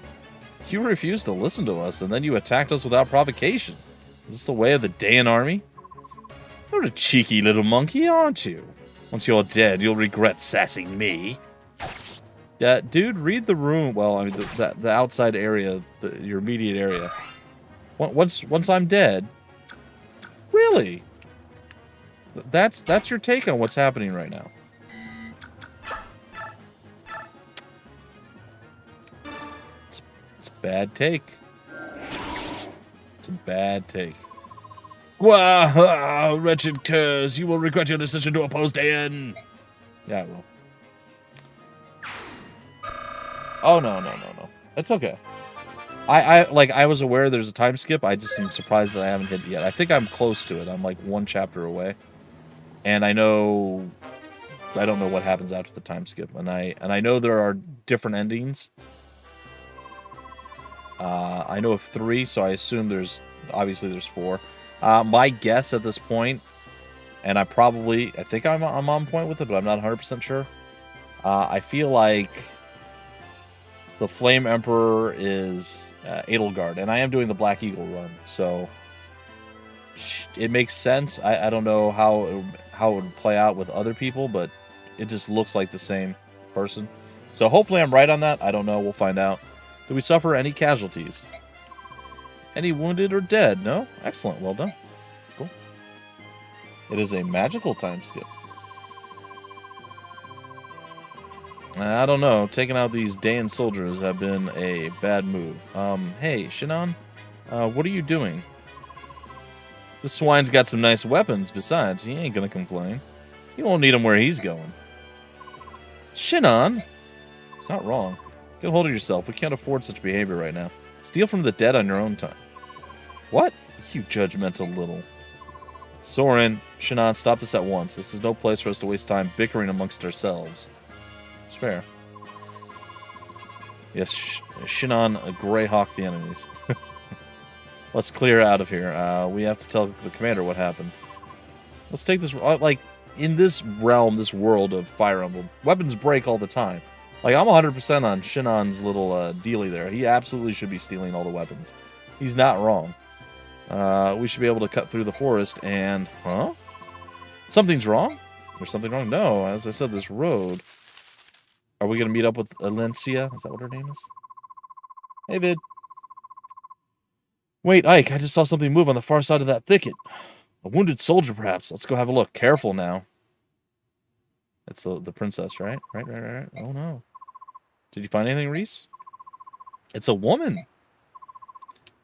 You refused to listen to us, and then you attacked us without provocation. Is this the way of the Dayan army? You're a cheeky little monkey, aren't you? Once you're dead, you'll regret sassing me. Dude, read the room. Well, I mean, the outside area, your immediate area. Once I'm dead. Really? That's your take on what's happening right now. It's a bad take. It's a bad take. Wah, wretched curs, you will regret your decision to oppose Dayan. Yeah, I will. Oh, no. It's okay. I was aware there's a time skip. I just am surprised that I haven't hit it yet. I think I'm close to it. I'm like one chapter away. And I don't know what happens after the time skip. And I know there are different endings. I know of 3, so I assume there's 4. My guess at this point, and I think I'm on point with it, but I'm not 100% sure. I feel like the Flame Emperor is Edelgard, and I am doing the Black Eagle run, so it makes sense. I don't know how it would play out with other people, but it just looks like the same person. So hopefully I'm right on that. I don't know. We'll find out. Did we suffer any casualties? Any wounded or dead? No? Excellent. Well done. Cool. It is a magical time skip. I don't know. Taking out these Dayan soldiers have been a bad move. Hey, Shinon, what are you doing? This swine's got some nice weapons. Besides, he ain't gonna complain. You won't need him where he's going. Shinon! It's not wrong. Get a hold of yourself. We can't afford such behavior right now. Steal from the dead on your own time. What? You judgmental little... Soren, Shinon, stop this at once. This is no place for us to waste time bickering amongst ourselves. It's fair. Yes, Shinon, Greyhawk the enemies. Let's clear out of here. We have to tell the commander what happened. Let's take this... Like, in this realm, this world of Fire Emblem, weapons break all the time. Like, I'm 100% on Shinon's little dealie there. He absolutely should be stealing all the weapons. He's not wrong. We should be able to cut through the forest and... Huh? Something's wrong? There's something wrong? No, as I said, this road... Are we going to meet up with Alencia? Is that what her name is? Hey, Vid. Wait, Ike, I just saw something move on the far side of that thicket. A wounded soldier, perhaps. Let's go have a look. Careful now. That's the princess, right? Right. Oh, no. Did you find anything, Reese? It's a woman.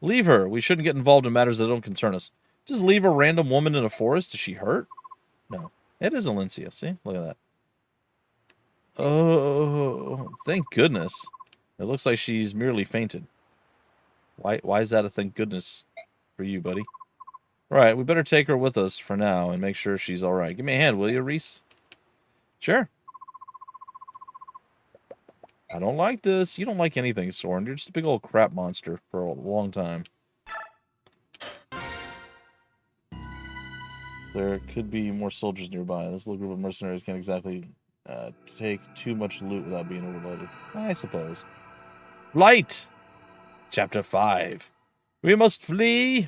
Leave her. We shouldn't get involved in matters that don't concern us. Just leave a random woman in a forest. Is she hurt? No. It is Alencia. See? Look at that. Oh, thank goodness. It looks like she's merely fainted. Why is that a thank goodness for you, buddy? Right, we better take her with us for now and make sure she's all right. Give me a hand, will you, Reese? Sure. I don't like this. You don't like anything, Soren. You're just a big old crap monster for a long time. There could be more soldiers nearby. This little group of mercenaries can't exactly take too much loot without being overloaded. I suppose. Light! Chapter 5. We must flee!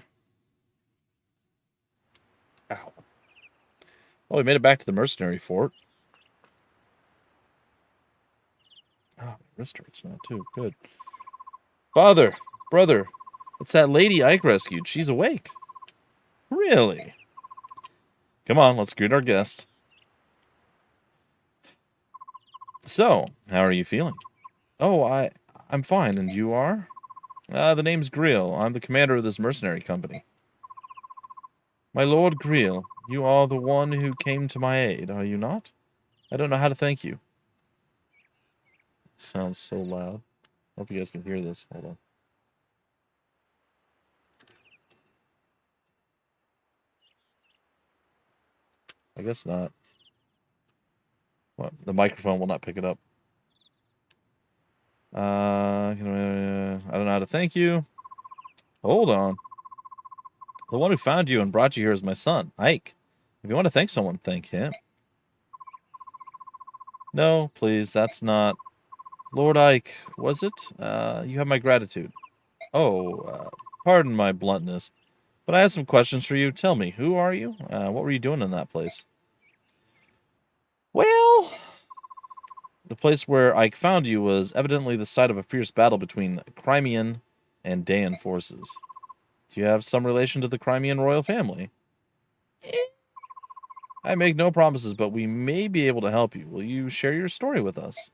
Ow. Well, we made it back to the mercenary fort. Wrist hurts now, too. Good. Father, brother, it's that lady Ike rescued. She's awake. Really? Come on, let's greet our guest. So, how are you feeling? Oh, I'm fine, and you are? The name's Greil. I'm the commander of this mercenary company. My lord Greil, you are the one who came to my aid, are you not? I don't know how to thank you. It sounds so loud. I hope you guys can hear this. Hold on. I guess not. What? The microphone will not pick it up. I don't know how to thank you. Hold on. The one who found you and brought you here is my son, Ike. If you want to thank someone, thank him. No, please, that's not... Lord Ike, was it? You have my gratitude. Oh, pardon my bluntness, but I have some questions for you. Tell me, who are you? What were you doing in that place? Well, the place where Ike found you was evidently the site of a fierce battle between Crimean and Daean forces. Do you have some relation to the Crimean royal family? I make no promises, but we may be able to help you. Will you share your story with us?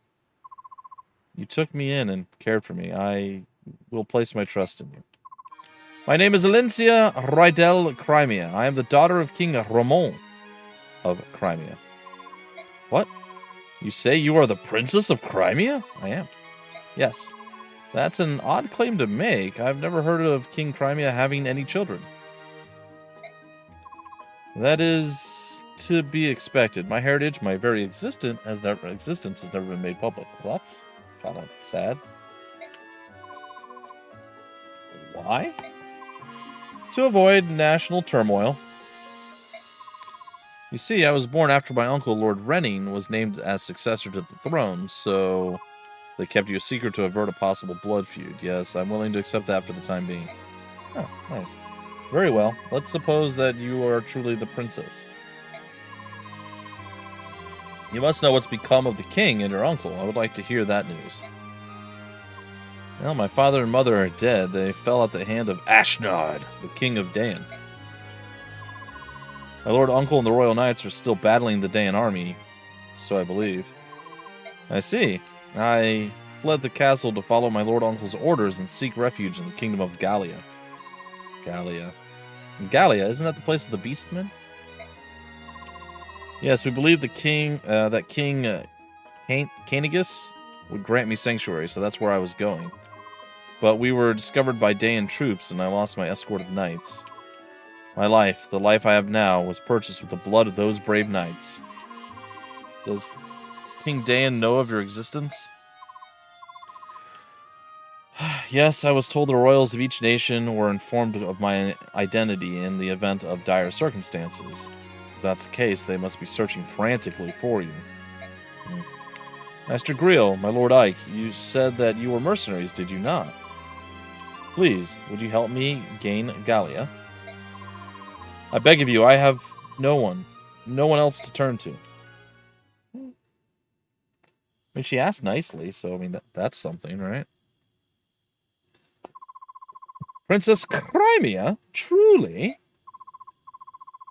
You took me in and cared for me. I will place my trust in you. My name is Alencia Rydel Crimea. I am the daughter of King Ramon of Crimea. What? You say you are the princess of Crimea? I am. Yes. That's an odd claim to make. I've never heard of King Crimea having any children. That is to be expected. My heritage, my very existence has never been made public. Well, that's kind of sad. Why? To avoid national turmoil. You see, I was born after my uncle, Lord Renning, was named as successor to the throne, so they kept you a secret to avert a possible blood feud. Yes, I'm willing to accept that for the time being. Oh, nice. Very well. Let's suppose that you are truly the princess. You must know what's become of the king and your uncle. I would like to hear that news. Well, my father and mother are dead. They fell at the hand of Ashnard, the king of Daean. My lord uncle and the royal knights are still battling the Daean army, so I believe. I see. I fled the castle to follow my lord uncle's orders and seek refuge in the kingdom of Gallia. Gallia. Gallia, isn't that the place of the beastmen? Yes, we believe the king, that King Canagus would grant me sanctuary, so that's where I was going. But we were discovered by Daean troops, and I lost my escort of knights. My life, the life I have now, was purchased with the blood of those brave knights. Does King Daean know of your existence? Yes, I was told the royals of each nation were informed of my identity in the event of dire circumstances. If that's the case, they must be searching frantically for you. Master Greil, my lord Ike, you said that you were mercenaries, did you not? Please, would you help me gain Gallia? I beg of you, I have no one else to turn to. I mean, she asked nicely, so I mean, that's something, right? Princess Crimea? Truly?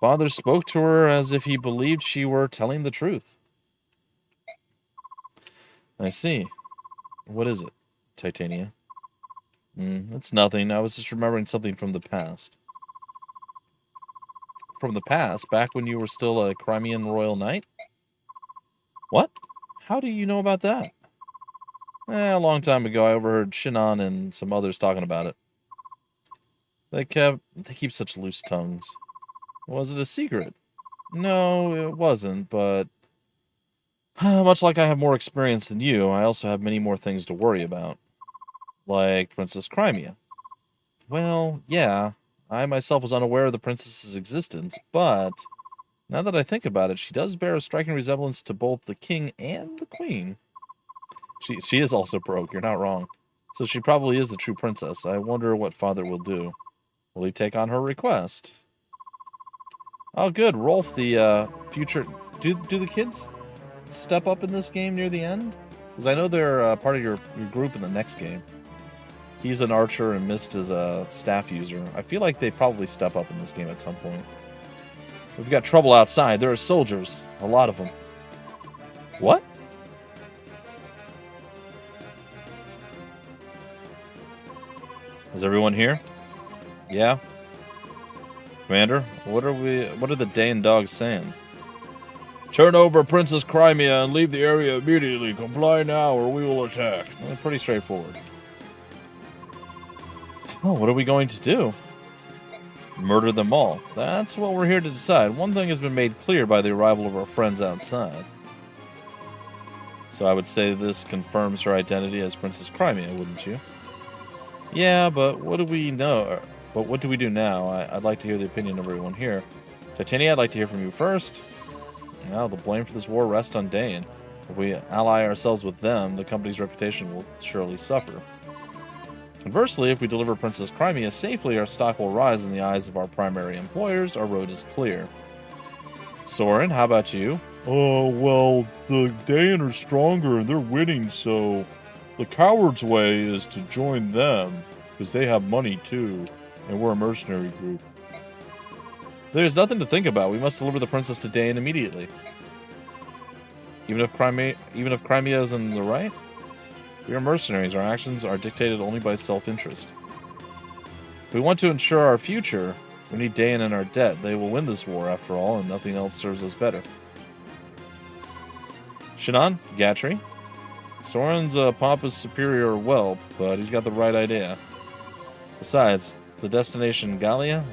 Father spoke to her as if he believed she were telling the truth. I see. What is it, Titania? It's nothing. I was just remembering something from the past. From the past? Back when you were still a Crimean royal knight? What? How do you know about that? A long time ago, I overheard Shinon and some others talking about it. They keep such loose tongues. Was it a secret? No, it wasn't, but... much like I have more experience than you, I also have many more things to worry about. Like Princess Crimea. Well, yeah, I myself was unaware of the princess's existence, but now that I think about it, she does bear a striking resemblance to both the king and the queen. She is also broke, you're not wrong. So she probably is the true princess. I wonder what father will do. Will he take on her request? Oh, good. Rolf, the future... Do the kids step up in this game near the end? Because I know they're part of your group in the next game. He's an archer and Mist is a staff user. I feel like they probably step up in this game at some point. We've got trouble outside. There are soldiers. A lot of them. What? Is everyone here? Yeah? Commander, what are the Dayan dogs saying? Turn over Princess Crimea and leave the area immediately. Comply now or we will attack. Well, pretty straightforward. Oh, what are we going to do? Murder them all. That's what we're here to decide. One thing has been made clear by the arrival of our friends outside. So I would say this confirms her identity as Princess Crimea, wouldn't you? Yeah, but what do we know? But what do we do now? I'd like to hear the opinion of everyone here. Titania, I'd like to hear from you first. Now, the blame for this war rests on Dayan. If we ally ourselves with them, the company's reputation will surely suffer. Conversely, if we deliver Princess Crimea safely, our stock will rise in the eyes of our primary employers. Our road is clear. Soren, how about you? Well, the Dayan are stronger and they're winning, so the coward's way is to join them, because they have money too, and we're a mercenary group. There's nothing to think about. We must deliver the princess to Dayan immediately. Even if Crimea is in the right? We are mercenaries. Our actions are dictated only by self-interest. If we want to ensure our future, we need Dayan in our debt. They will win this war, after all, and nothing else serves us better. Shannon, Gatry. Soren's a pompous superior whelp, but he's got the right idea. Besides, the destination Gallia?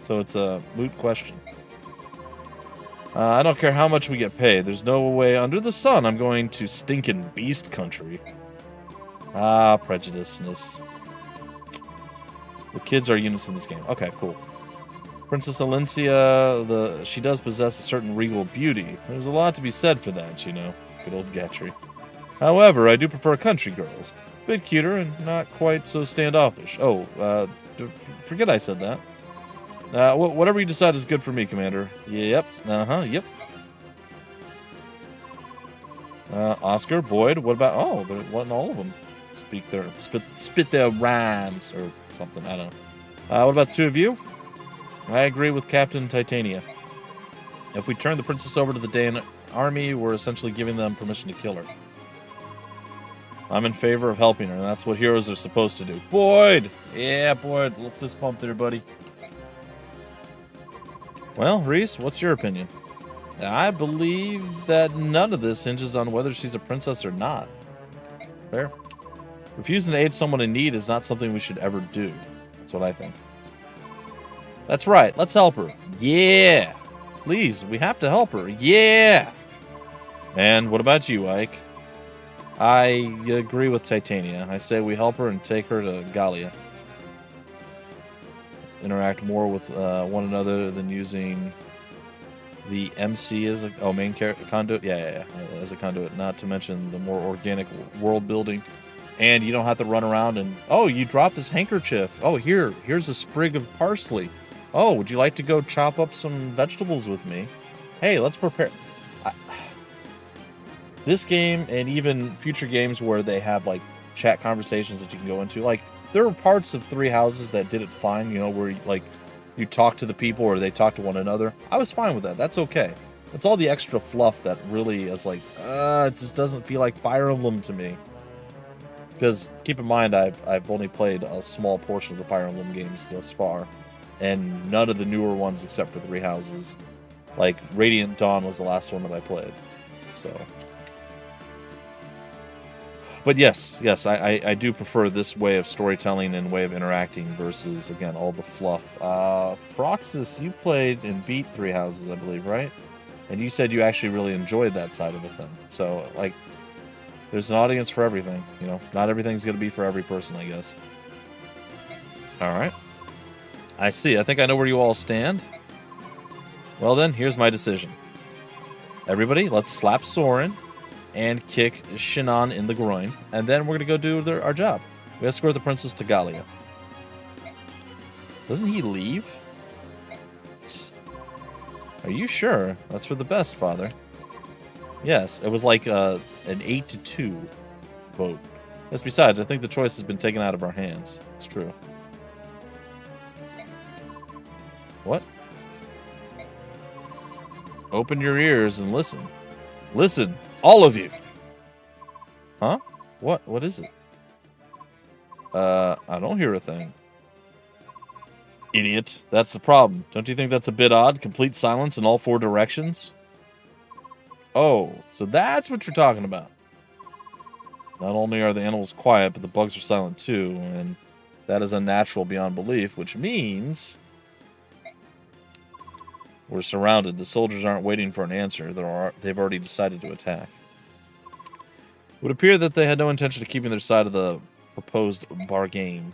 So it's a moot question. I don't care how much we get paid. There's no way under the sun I'm going to stinking beast country. Ah, prejudiceness. The kids are units in this game. Okay, cool. Princess Alencia, she does possess a certain regal beauty. There's a lot to be said for that, you know. Good old Gatry. However, I do prefer country girls. A bit cuter and not quite so standoffish. Oh, forget I said that. Whatever you decide is good for me, Commander. Yep. Yep. Oscar, Boyd, what about... Oh, they're letting all of them spit their rhymes or something. I don't know. What about the two of you? I agree with Captain Titania. If we turn the princess over to the Dayan army, we're essentially giving them permission to kill her. I'm in favor of helping her, and that's what heroes are supposed to do. Boyd! Yeah, Boyd. Little fist bump there, buddy. Well, Reese, what's your opinion? I believe that none of this hinges on whether she's a princess or not. Fair. Refusing to aid someone in need is not something we should ever do. That's what I think. That's right. Let's help her. Yeah. Please, we have to help her. Yeah. And what about you, Ike? I agree with Titania. I say we help her and take her to Gallia. Interact more with one another than using the MC as a main conduit. Yeah, as a conduit. Not to mention the more organic world building. And you don't have to run around and, oh, you dropped this handkerchief. Oh, here's a sprig of parsley. Oh, would you like to go chop up some vegetables with me? Hey, let's prepare. This game and even future games where they have like chat conversations that you can go into, like there were parts of Three Houses that did it fine, you know, where like you talk to the people or they talk to one another. I was fine with that. That's okay. It's all the extra fluff that really is like, it just doesn't feel like Fire Emblem to me. Because keep in mind, I've only played a small portion of the Fire Emblem games thus far, and none of the newer ones except for Three Houses. Like Radiant Dawn was the last one that I played. So, but yes, I do prefer this way of storytelling and way of interacting versus, again, all the fluff. Froxus, you played and beat Three Houses, I believe, right? And you said you actually really enjoyed that side of the thing. So, like, there's an audience for everything, you know. Not everything's going to be for every person, I guess. All right. I see. I think I know where you all stand. Well then, here's my decision. Everybody, let's slap Soren and kick Shannon in the groin, and then we're going to go do our job. We escort the princess to Gallia. Doesn't he leave? Are you sure? That's for the best, Father. Yes, it was like an 8-2 vote. Yes, besides, I think the choice has been taken out of our hands. It's true. What? Open your ears and listen. Listen, all of you. Huh? What is it? I don't hear a thing. Idiot. That's the problem. Don't you think that's a bit odd? Complete silence in all 4 directions? Oh, so that's what you're talking about. Not only are the animals quiet, but the bugs are silent too, and that is unnatural beyond belief, which means we're surrounded. The soldiers aren't waiting for an answer. They've already decided to attack. It would appear that they had no intention of keeping their side of the proposed bargain.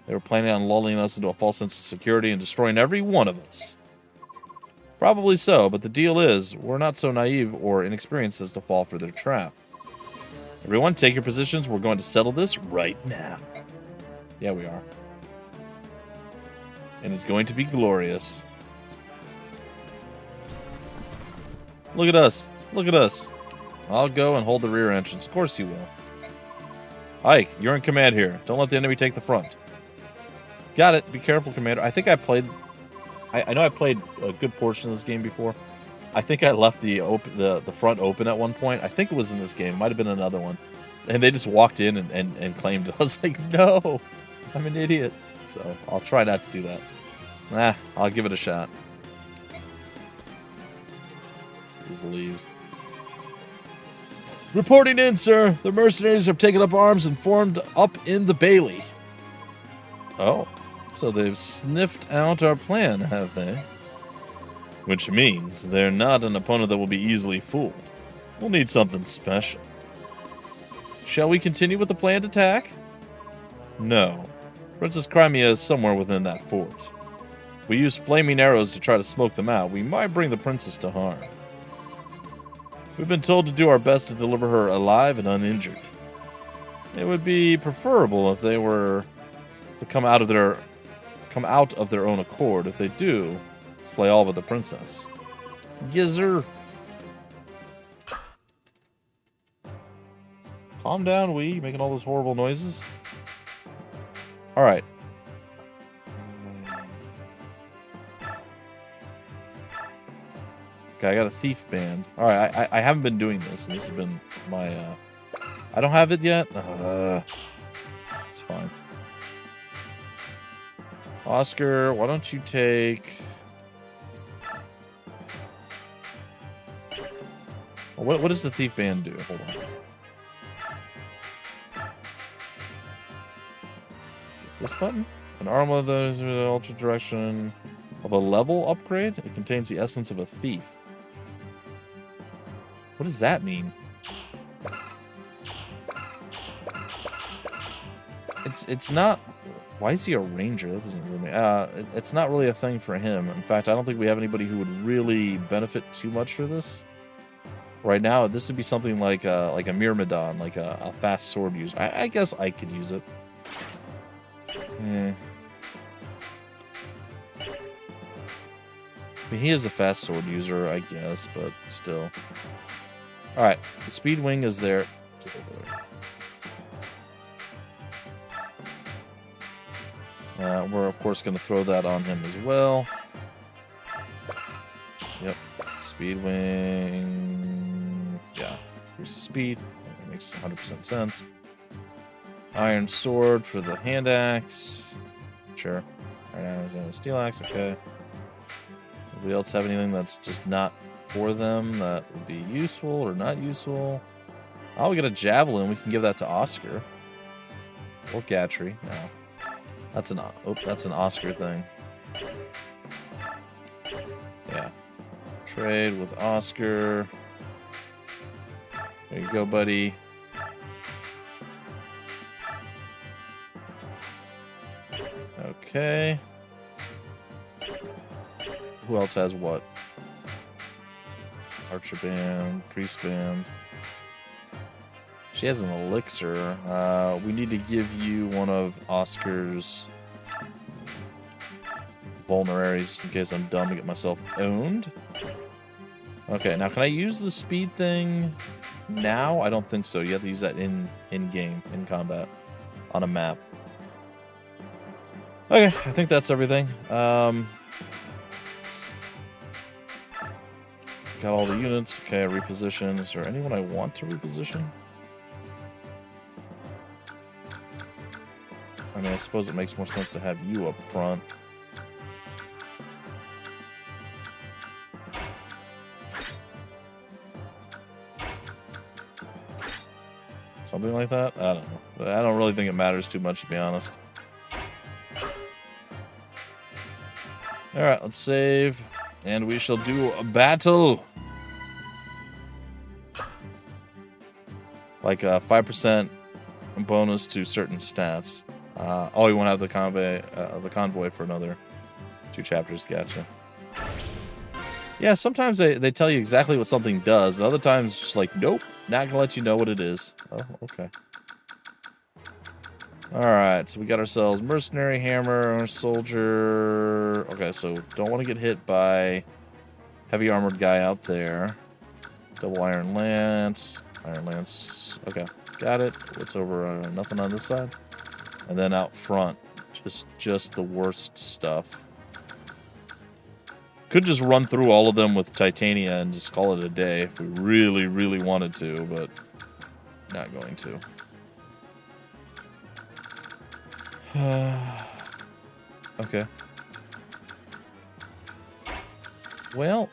They were planning on lulling us into a false sense of security and destroying every one of us. Probably so, but the deal is, we're not so naive or inexperienced as to fall for their trap. Everyone, take your positions. We're going to settle this right now. Yeah, we are. And it's going to be glorious. Look at us. Look at us. I'll go and hold the rear entrance. Of course you will. Ike, you're in command here. Don't let the enemy take the front. Got it. Be careful, Commander. I think I played... I know I played a good portion of this game before. I think I left the front open at one point. I think it was in this game. It might have been another one. And they just walked in and claimed it. I was like, no, I'm an idiot. So I'll try not to do that. I'll give it a shot. Just leaves. Reporting in, sir. The mercenaries have taken up arms and formed up in the Bailey. Oh, so they've sniffed out our plan, have they? Which means they're not an opponent that will be easily fooled. We'll need something special. Shall we continue with the planned attack? No. Princess Crimea is somewhere within that fort. If we use flaming arrows to try to smoke them out, we might bring the princess to harm. We've been told to do our best to deliver her alive and uninjured. It would be preferable if they were to come out of their own accord. If they do, slay all but the princess. Gizzer. Calm down, You're making all those horrible noises. Alright. Okay, I got a thief band. Alright, I haven't been doing this. This has been my, I don't have it yet? It's fine. Oscar, why don't you take... What does the thief band do? Hold on. Is it this button? An arm of those with an ultra direction of a level upgrade? It contains the essence of a thief. What does that mean? It's not... Why is he a ranger? That doesn't really... it's not really a thing for him. In fact, I don't think we have anybody who would really benefit too much for this. Right now, this would be something like a Myrmidon, like a fast sword user. I guess I could use it. I mean, he is a fast sword user, I guess, but still. Alright, the speed wing is there. We're, of course, going to throw that on him as well. Yep, speed wing. Yeah, here's the speed. That makes 100% sense. Iron sword for the hand axe. Sure. Alright, steel axe, okay. Anybody else have anything that's just not for them that would be useful or not useful? Oh, we got a javelin. We can give that to Oscar. Or Gatry. No. That's an Oscar thing. Yeah. Trade with Oscar. There you go, buddy. Okay. Who else has what? Archer band, priest band. She has an elixir. We need to give you one of Oscar's vulneraries just in case I'm dumb to get myself owned. Okay, now can I use the speed thing? now, I don't think so. You have to use that in game, in combat, on a map. Okay, I think that's everything. Got all the units. Okay, reposition. Is there anyone I want to reposition? I mean, I suppose it makes more sense to have you up front. Something like that? I don't know. I don't really think it matters too much, to be honest. Alright, let's save. And we shall do a battle. Like a 5% bonus to certain stats. Oh, you want to have the convoy for another 2 chapters. Gotcha. Yeah, sometimes they tell you exactly what something does, and other times it's just like, nope, not gonna let you know what it is. Oh, okay. Alright, so we got ourselves Mercenary, Hammer, Soldier. Okay, so don't want to get hit by heavy armored guy out there. Double Iron Lance. Iron Lance. Okay, got it. What's over? Nothing on this side. And then out front, just the worst stuff. Could just run through all of them with Titania and just call it a day if we really, really wanted to, but not going to. Okay. Well,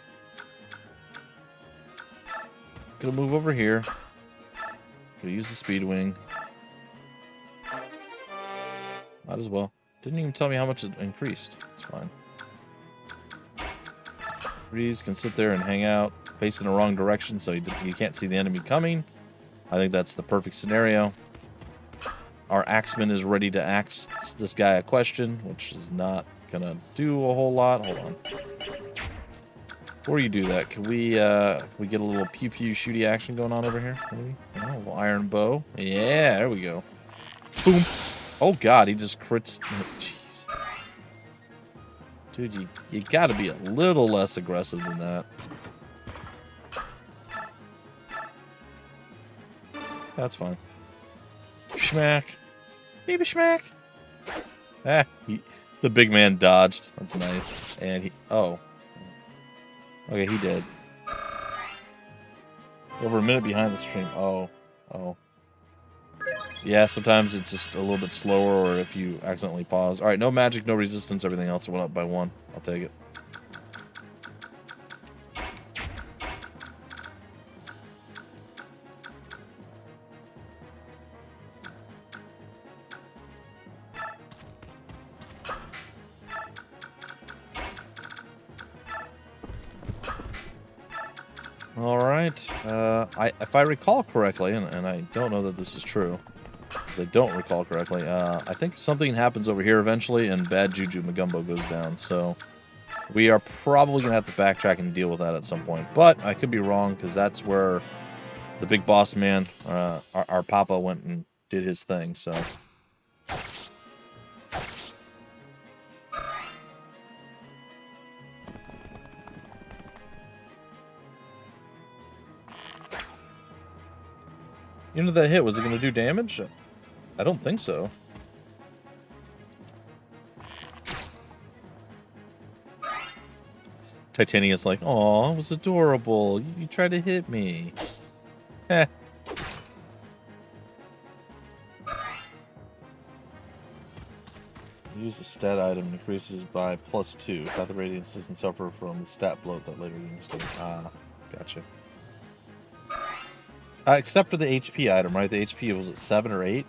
gonna move over here. Gonna use the speed wing. Might as well. Didn't even tell me how much it increased. It's fine. Breeze can sit there and hang out, facing the wrong direction so you can't see the enemy coming. I think that's the perfect scenario. Our axeman is ready to ask this guy a question, which is not gonna do a whole lot. Hold on. Before you do that, can we get a little pew pew shooty action going on over here? Maybe? Oh, a little iron bow. Yeah, there we go. Boom. Oh god, he just crits. Jeez. Dude, you gotta be a little less aggressive than that. That's fine. Schmack. Baby schmack. Ah, the big man dodged. That's nice. And he... Oh. Okay, he did. Over a minute behind the stream. Oh. Oh. Yeah, sometimes it's just a little bit slower, or if you accidentally pause. Alright, no magic, no resistance. Everything else went up by 1. I'll take it. Alright, if I recall correctly, and I don't know that this is true, because I don't recall correctly, I think something happens over here eventually, and Bad Juju Magumbo goes down, so we are probably going to have to backtrack and deal with that at some point, but I could be wrong, because that's where the big boss man, our Papa, went and did his thing, so... You know that hit, was it going to do damage? I don't think so. Titania's like, "Aw, it was adorable. You tried to hit me." Heh. Use the stat item, increases by +2. Path of Radiance doesn't suffer from the stat bloat that later games do. Ah, gotcha. Except for the HP item, right? The HP was at 7 or 8?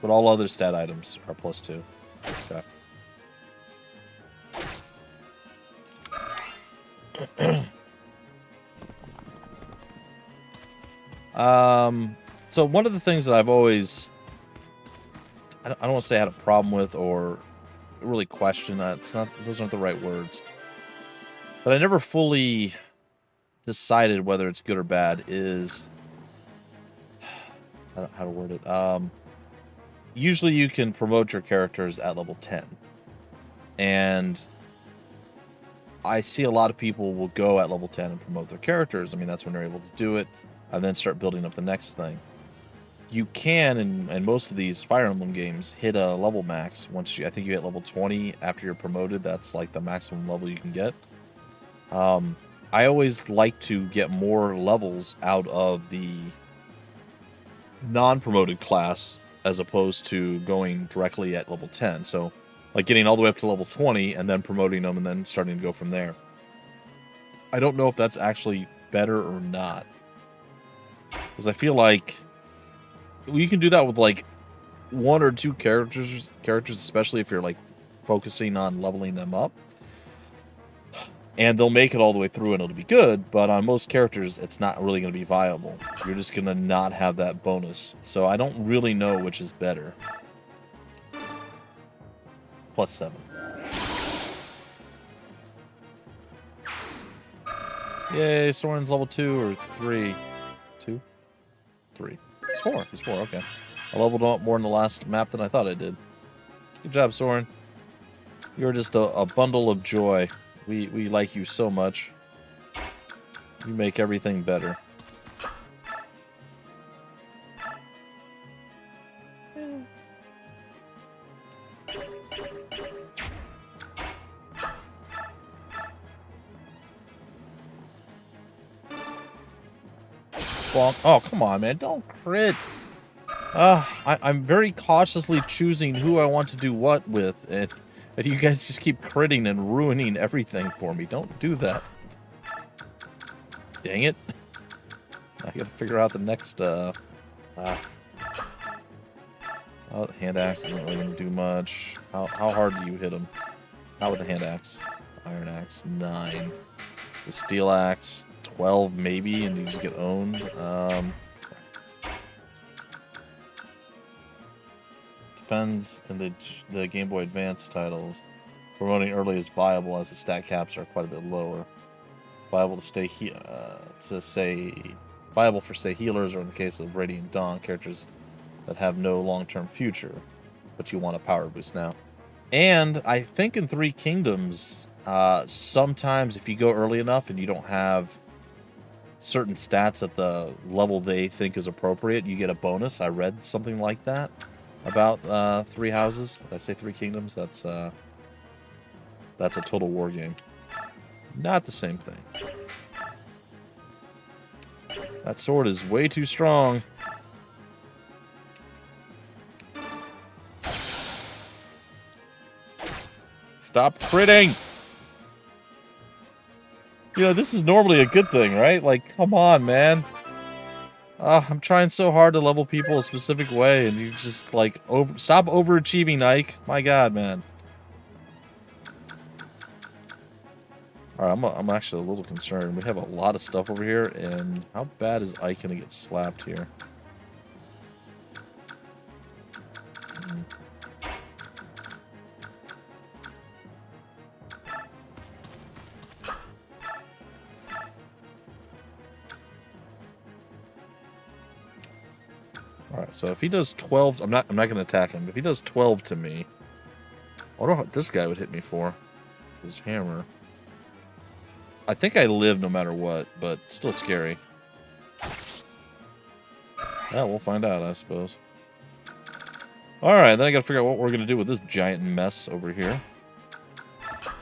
But all other stat items are +2. Okay. So one of the things that I've always... I don't want to say I had a problem with or really questioned. It's not, those aren't the right words. But I never fully... decided whether it's good or bad is I don't know how to word it. Usually you can promote your characters at level 10, and I see a lot of people will go at level 10 and promote their characters. I mean, that's when they're able to do it. and then start building up the next thing. You can, in most of these Fire Emblem games, hit a level max. Once I think you hit level 20 after you're promoted. That's like the maximum level you can get. I always like to get more levels out of the non-promoted class as opposed to going directly at level 10. So, like getting all the way up to level 20 and then promoting them and then starting to go from there. I don't know if that's actually better or not. Because I feel like you can do that with like 1 or 2 characters, especially if you're like focusing on leveling them up. And they'll make it all the way through and it'll be good, but on most characters, it's not really going to be viable. You're just going to not have that bonus. So I don't really know which is better. +7. Yay, Soren's level 2 or 3. 2? 3. He's 4. He's 4, okay. I leveled up more in the last map than I thought I did. Good job, Soren. You're just a bundle of joy. We like you so much. You make everything better. Bonk. Oh, come on, man. Don't crit. I'm very cautiously choosing who I want to do what with, and you guys just keep critting and ruining everything for me. Don't do that. Dang it. I gotta figure out the next, oh, the hand axe isn't really gonna do much. How hard do you hit him? Not with the hand axe. Iron axe, 9. The steel axe, 12 maybe, and you just get owned. Depends in the Game Boy Advance titles. Promoting early is viable as the stat caps are quite a bit lower. Viable to say viable for say healers, or in the case of Radiant Dawn, characters that have no long-term future, but you want a power boost now. And I think in Three Kingdoms, sometimes if you go early enough and you don't have certain stats at the level they think is appropriate, you get a bonus. I read something like that about Three Houses. Did I say Three Kingdoms? That's a Total War game. Not the same thing. That sword is way too strong. Stop critting! You know, this is normally a good thing, right? Like, come on, man. I'm trying so hard to level people a specific way, and you just, like, stop overachieving, Ike. My god, man. Alright, I'm actually a little concerned. We have a lot of stuff over here, and how bad is Ike gonna get slapped here? Alright, so if he does 12, I'm not gonna attack him. If he does 12 to me, I wonder what this guy would hit me for. His hammer. I think I live no matter what, but still scary. Yeah, we'll find out, I suppose. Alright, then I gotta figure out what we're gonna do with this giant mess over here.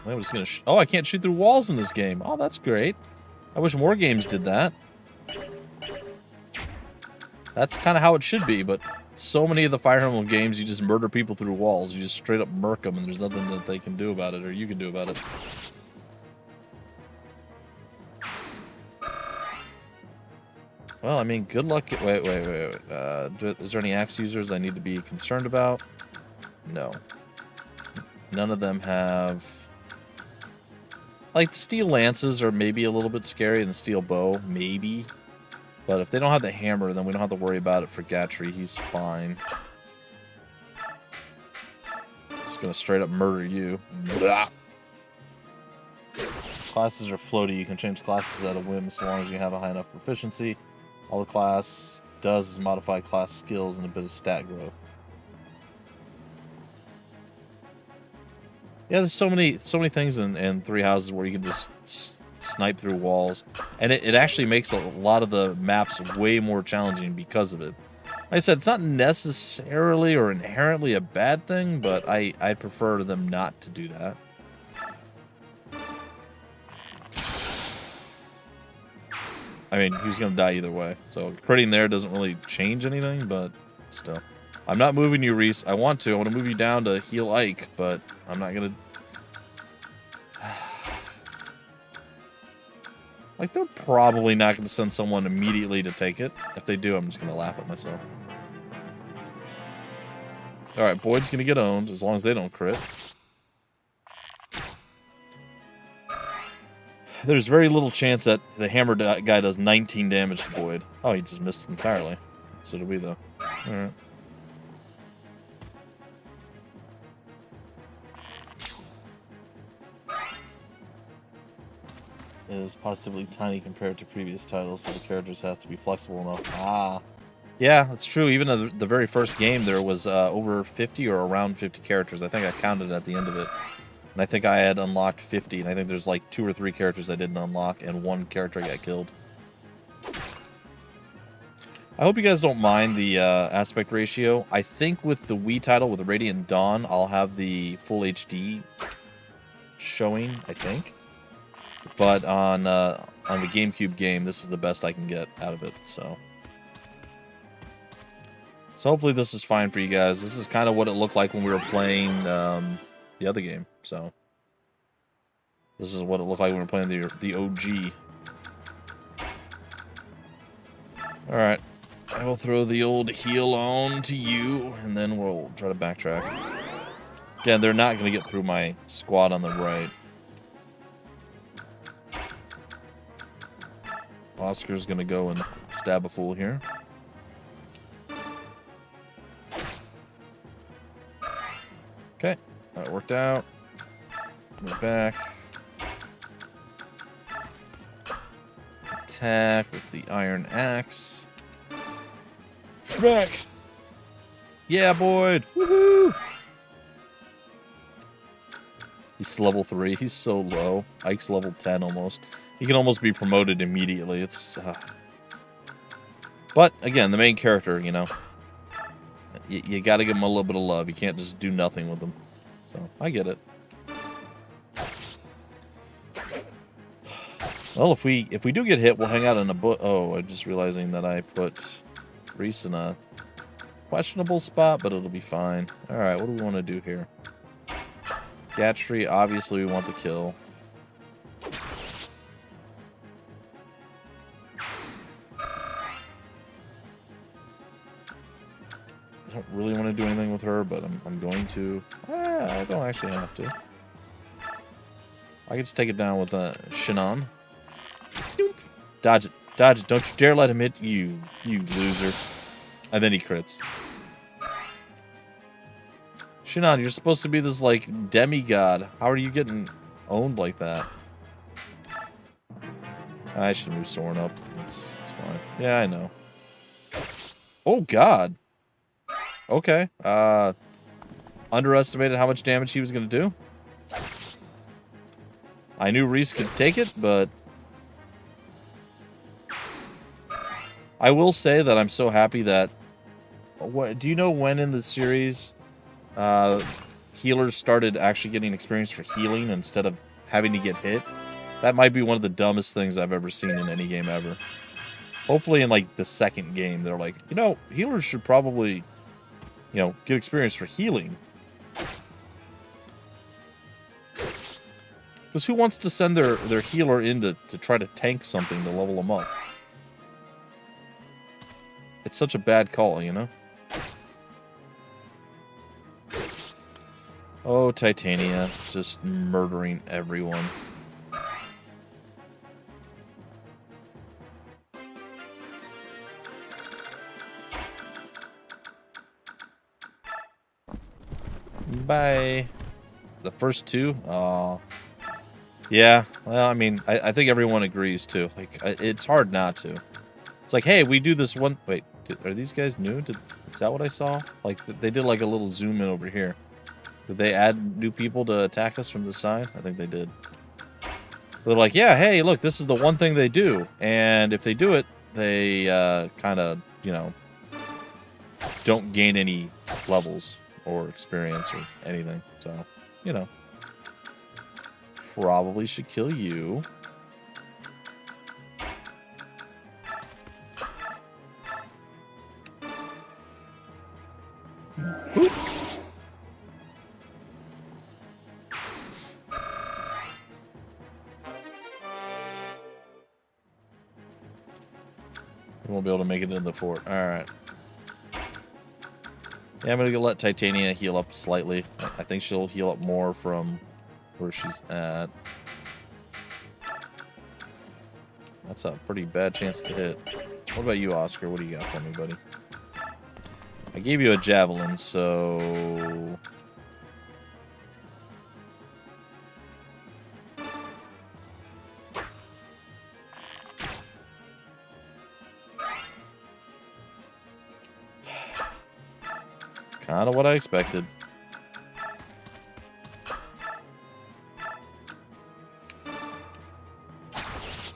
I'm just gonna oh, I can't shoot through walls in this game. Oh, that's great. I wish more games did that. That's kind of how it should be, but so many of the Fire Emblem games, you just murder people through walls. You just straight up murk them, and there's nothing that they can do about it, or you can do about it. Well, I mean, good luck. Wait. Is there any axe users I need to be concerned about? No. None of them have... Like, steel lances are maybe a little bit scary, and the steel bow, maybe. But if they don't have the hammer, then we don't have to worry about it for Gatry. He's fine. Just gonna straight up murder you. Blah. Classes are floaty. You can change classes at a whim so long as you have a high enough proficiency. All the class does is modify class skills and a bit of stat growth. Yeah, there's so many things in Three Houses where you can just snipe through walls. And it actually makes a lot of the maps way more challenging because of it. Like I said, it's not necessarily or inherently a bad thing, but I'd prefer them not to do that. I mean, he was going to die either way. So critting there doesn't really change anything, but still. I'm not moving you, Reese. I want to. I want to move you down to heal Ike, but I'm not going to... Like, they're probably not going to send someone immediately to take it. If they do, I'm just going to laugh at myself. Alright, Boyd's going to get owned, as long as they don't crit. There's very little chance that the hammer guy does 19 damage to Boyd. Oh, he just missed entirely. So did we, though. Alright. It is positively tiny compared to previous titles, so the characters have to be flexible enough. Ah. Yeah, that's true. Even the very first game, there was over 50 or around 50 characters. I think I counted at the end of it. And I think I had unlocked 50, and I think there's like 2 or 3 characters I didn't unlock, and 1 character got killed. I hope you guys don't mind the aspect ratio. I think with the Wii title, with the Radiant Dawn, I'll have the full HD showing, I think. But on the GameCube game, this is the best I can get out of it, so... So hopefully this is fine for you guys. This is kind of what it looked like when we were playing the other game. So this is what it looked like when we were playing the OG. All right, I will throw the old heal on to you, and then we'll try to backtrack. Again, they're not going to get through my squad on the right. Oscar's going to go and stab a fool here. Okay, that worked out. Move back. Attack with the iron axe. Back. Yeah, Boyd. Woohoo! He's level 3. He's so low. Ike's level 10 almost. He can almost be promoted immediately. It's. But again, the main character, you know. You got to give him a little bit of love. You can't just do nothing with him. So, I get it. Well, if we do get hit, we'll hang out in a book. Oh, I'm just realizing that I put Reese in a questionable spot, but it'll be fine. All right, what do we want to do here? Gatry, obviously we want the kill. I don't really want to do anything with her, but I'm going to. I don't actually have to. I can just take it down with Shannon. Dodge it. Dodge it. Don't you dare let him hit you, you loser. And then he crits. Shannon, you're supposed to be this, like, demigod. How are you getting owned like that? I should move Soren up. It's fine. Yeah, I know. Oh, God. Okay. Underestimated how much damage he was going to do. I knew Reese could take it, but... I will say that I'm so happy that... Do you know when in the series healers started actually getting experience for healing instead of having to get hit? That might be one of the dumbest things I've ever seen in any game ever. Hopefully in, like, the second game, they're like, you know, healers should probably... You know, get experience for healing. Because who wants to send their healer in to try to tank something to level them up? It's such a bad call, you know? Oh, Titania. Just murdering everyone. Bye. The first 2? Yeah. Well, I mean, I think everyone agrees, too. Like, it's hard not to. It's like, hey, we do this one... Wait, are these guys new? Is that what I saw? Like, they did, like, a little zoom in over here. Did they add new people to attack us from the side? I think they did. They're like, yeah, hey, look, this is the one thing they do. And if they do it, they kind of, you know, don't gain any levels or experience or anything. So, you know, probably should kill you. Oop. We won't be able to make it into the fort. Alright. Yeah, I'm going to let Titania heal up slightly. I think she'll heal up more from where she's at. That's a pretty bad chance to hit. What about you, Oscar? What do you got for me, buddy? I gave you a javelin, so... kind of what I expected.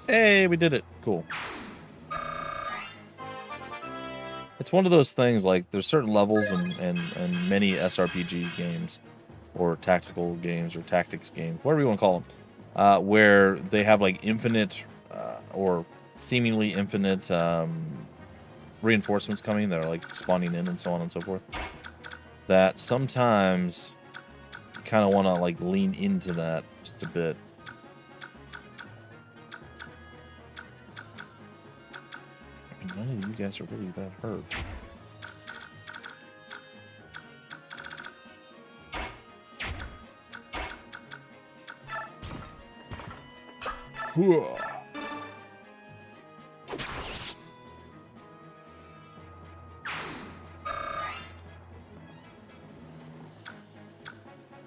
Hey, we did it. Cool. It's one of those things, like, there's certain levels and many SRPG games, or tactical games, or tactics games, whatever you want to call them, where they have, like, infinite, or seemingly infinite, reinforcements coming that are, like, spawning in and so on and so forth. That sometimes you kind of want to, like, lean into that just a bit. None of you guys are really that hurt.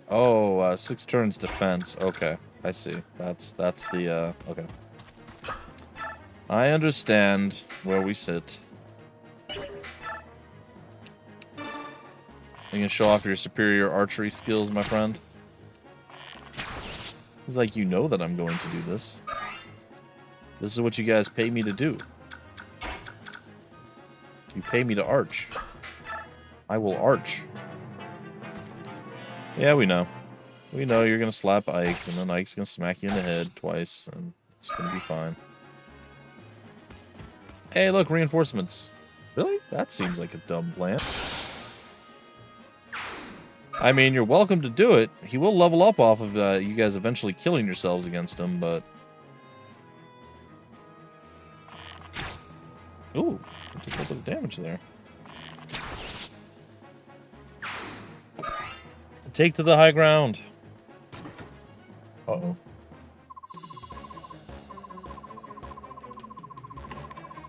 Oh, 6 turns defense. Okay, I see. That's the, okay. I understand where we sit. You can show off your superior archery skills, my friend. It's like, you know that I'm going to do this. This is what you guys pay me to do. You pay me to arch. I will arch. Yeah, we know. We know you're going to slap Ike, and then Ike's going to smack you in the head twice, and it's going to be fine. Hey, look, reinforcements. Really? That seems like a dumb plan. I mean, you're welcome to do it. He will level up off of you guys eventually killing yourselves against him, but... Ooh, took a little bit of damage there. Take to the high ground. Uh-oh.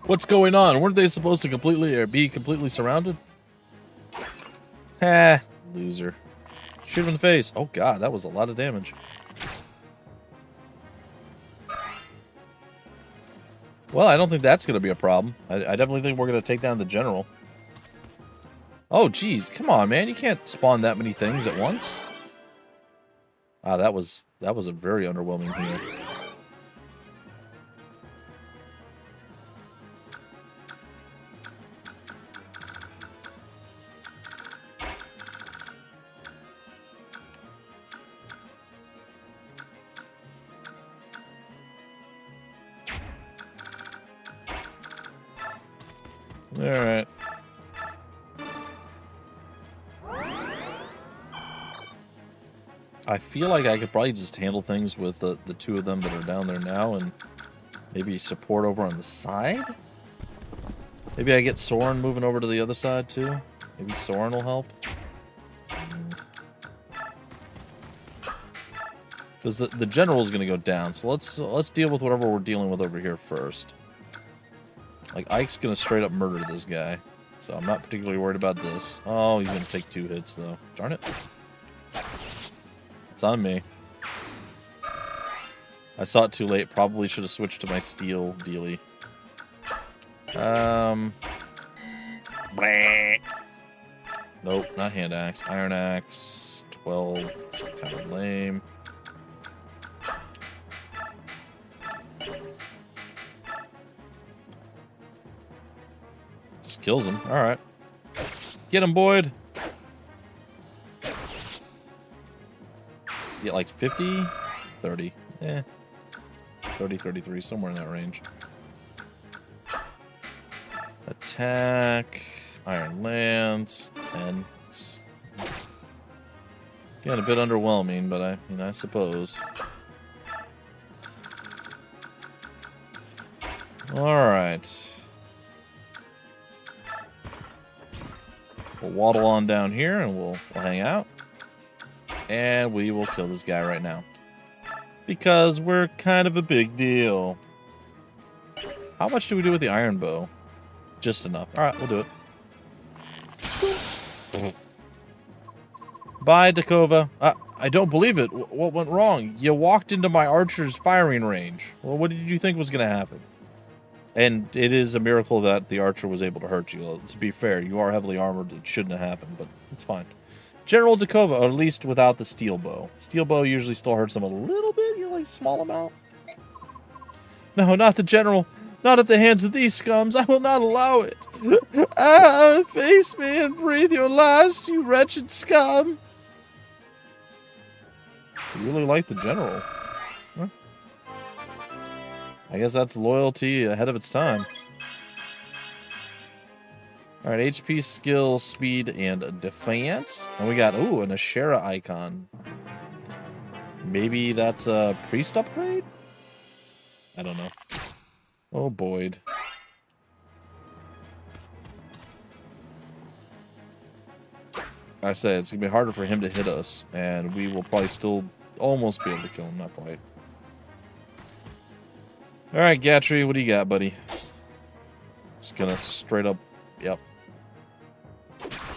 What's going on? Weren't they supposed to be completely surrounded? Ha, loser. Shoot him in the face. Oh god, that was a lot of damage. Well, I don't think that's going to be a problem. I definitely think we're going to take down the general. Oh, geez. Come on, man. You can't spawn that many things at once. Ah, that was a very underwhelming heal. Alright. I feel like I could probably just handle things with the two of them that are down there now and maybe support over on the side? Maybe I get Soren moving over to the other side too? Maybe Soren will help? Because the general's going to go down, so let's deal with whatever we're dealing with over here first. Like, Ike's going to straight up murder this guy. So I'm not particularly worried about this. Oh, he's going to take 2 hits, though. Darn it. It's on me. I saw it too late. Probably should have switched to my steel dealy. Nope, not hand axe. Iron axe. 12. It's kind of lame. Just kills him. All right. Get him, Boyd. Get like 50, 30. 30, 33, somewhere in that range. Attack. Iron Lance. 10. It's getting a bit underwhelming, but I suppose. Alright. We'll waddle on down here and we'll hang out. And we will kill this guy right now. Because we're kind of a big deal. How much do we do with the iron bow? Just enough. Alright, we'll do it. Bye, Dakova. I don't believe it. What went wrong? You walked into my archer's firing range. Well, what did you think was going to happen? And it is a miracle that the archer was able to hurt you. To be fair, you are heavily armored. It shouldn't have happened, but it's fine. General Dakova, or at least without the steel bow. Steel bow usually still hurts him a little bit, like small amount. No, not the general. Not at the hands of these scums. I will not allow it. Face me and breathe your last, you wretched scum. You really like the general. Huh? I guess that's loyalty ahead of its time. Alright, HP, skill, speed, and defense. And we got, ooh, an Ashera icon. Maybe that's a priest upgrade? I don't know. Oh, Boyd. I say, it's going to be harder for him to hit us, and we will probably still almost be able to kill him, not quite. Alright, Gatry, what do you got, buddy? Just gonna straight up, yep.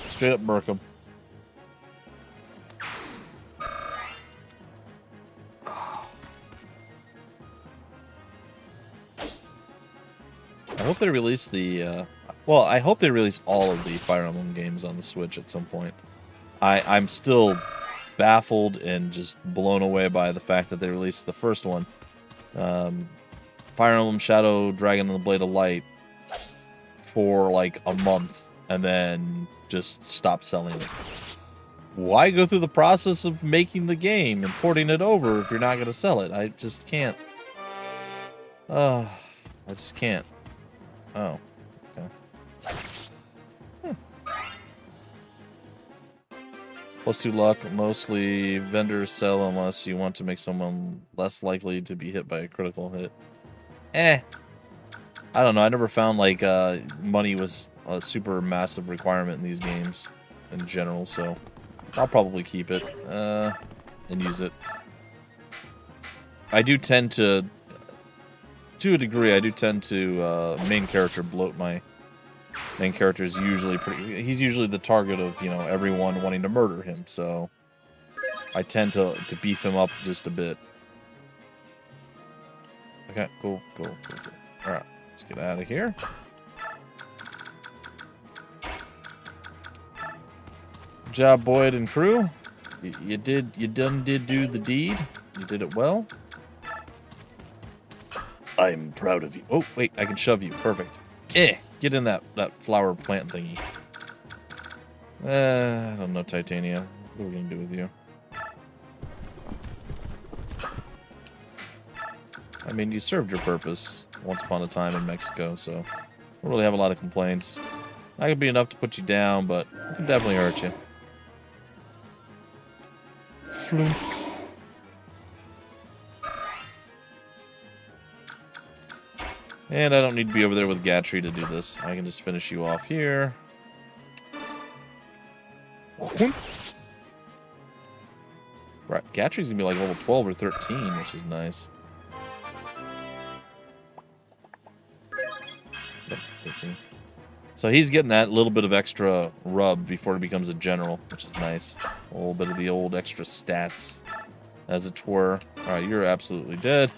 Straight up murk him. I hope they release the, well, I hope they release all of the Fire Emblem games on the Switch at some point. I'm still baffled and just blown away by the fact that they released the first one. Fire Emblem Shadow Dragon and the Blade of Light for like a month and then just stopped selling it. Why go through the process of making the game and porting it over if you're not going to sell it? I just can't. I just can't. Oh, okay. +2 luck. Mostly vendors sell unless you want to make someone less likely to be hit by a critical hit. I don't know. I never found like money was a super massive requirement in these games in general, so I'll probably keep it and use it. I do tend to a degree, I do tend to main character bloat. My main character is usually he's usually the target of, you know, everyone wanting to murder him, so I tend to beef him up just a bit. Okay, cool. Alright, let's get out of here. Good job, Boyd and crew. You did do the deed. You did it well. I'm proud of you. Oh, wait, I can shove you. Perfect. Get in that flower plant thingy. I don't know, Titania. What are we gonna do with you? I mean, you served your purpose once upon a time in Mexico, so I don't really have a lot of complaints. Not gonna be enough to put you down, but it can definitely hurt you. And I don't need to be over there with Gatry to do this. I can just finish you off here. Right, Gatry's gonna be like level 12 or 13, which is nice. Yep, 13. So he's getting that little bit of extra rub before he becomes a general, which is nice. A little bit of the old extra stats, as it were. Alright, you're absolutely dead.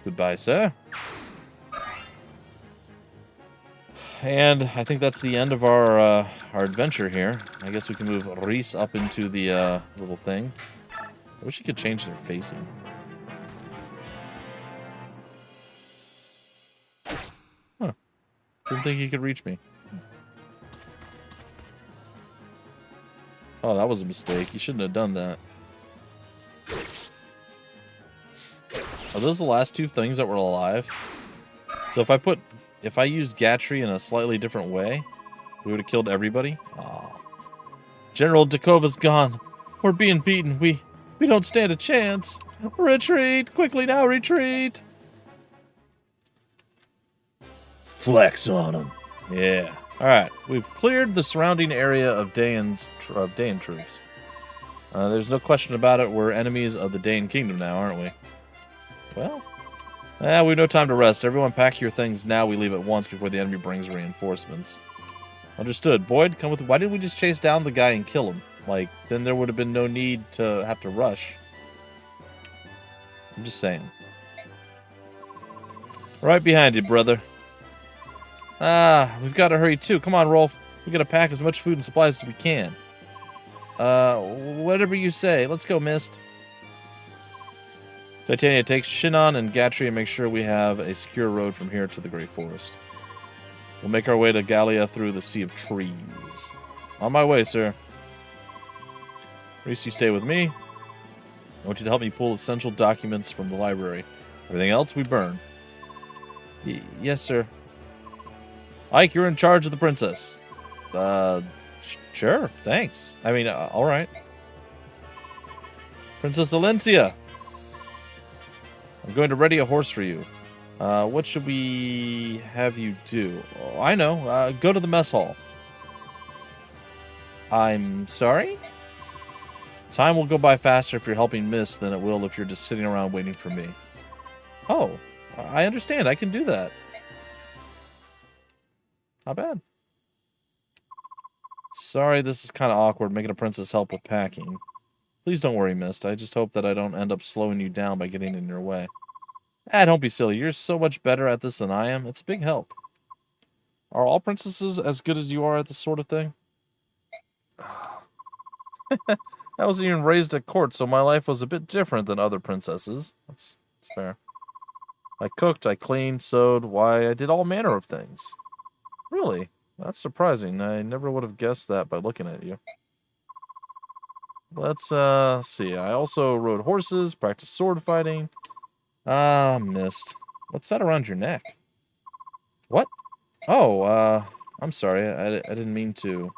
Goodbye, sir. And I think that's the end of our adventure here. I guess we can move Reese up into the little thing. I wish you could change their facing. Huh. Didn't think he could reach me. Oh, that was a mistake. You shouldn't have done that. Are those the last two things that were alive? So if I used Gatry in a slightly different way, we would have killed everybody? Aw. General Dakova's gone. We're being beaten. We don't stand a chance. Retreat! Quickly now, retreat! Flex on him. Yeah. Alright, we've cleared the surrounding area of Dayan troops. There's no question about it, we're enemies of the Dayan Kingdom now, aren't we? Well, we've no time to rest. Everyone pack your things now, we leave at once before the enemy brings reinforcements. Understood. Boyd, come with... Why didn't we just chase down the guy and kill him? Like, then there would have been no need to have to rush. I'm just saying. Right behind you, brother. We've got to hurry too. Come on, Rolf. We gotta pack as much food and supplies as we can. Whatever you say. Let's go, Mist. Titania takes Shinon and Gatry and makes sure we have a secure road from here to the Great Forest. We'll make our way to Gallia through the Sea of Trees. On my way, sir. Reese, you stay with me. I want you to help me pull essential documents from the library. Everything else we burn. Yes, sir. Ike, you're in charge of the princess. Sure, thanks. I mean, all right. Princess Alencia. I'm going to ready a horse for you. What should we have you do? Oh, I know. Go to the mess hall. I'm sorry? Time will go by faster if you're helping Miss than it will if you're just sitting around waiting for me. Oh, I understand. I can do that. Not bad. Sorry, this is kind of awkward, making a princess help with packing. Please don't worry, Mist. I just hope that I don't end up slowing you down by getting in your way. Don't be silly. You're so much better at this than I am. It's a big help. Are all princesses as good as you are at this sort of thing? I wasn't even raised at court, so my life was a bit different than other princesses. That's fair. I cooked, I cleaned, sewed. Why, I did all manner of things. Really? That's surprising. I never would have guessed that by looking at you. Let's see. I also rode horses, practiced sword fighting. Mist. What's that around your neck? What? Oh, I'm sorry. I didn't mean to.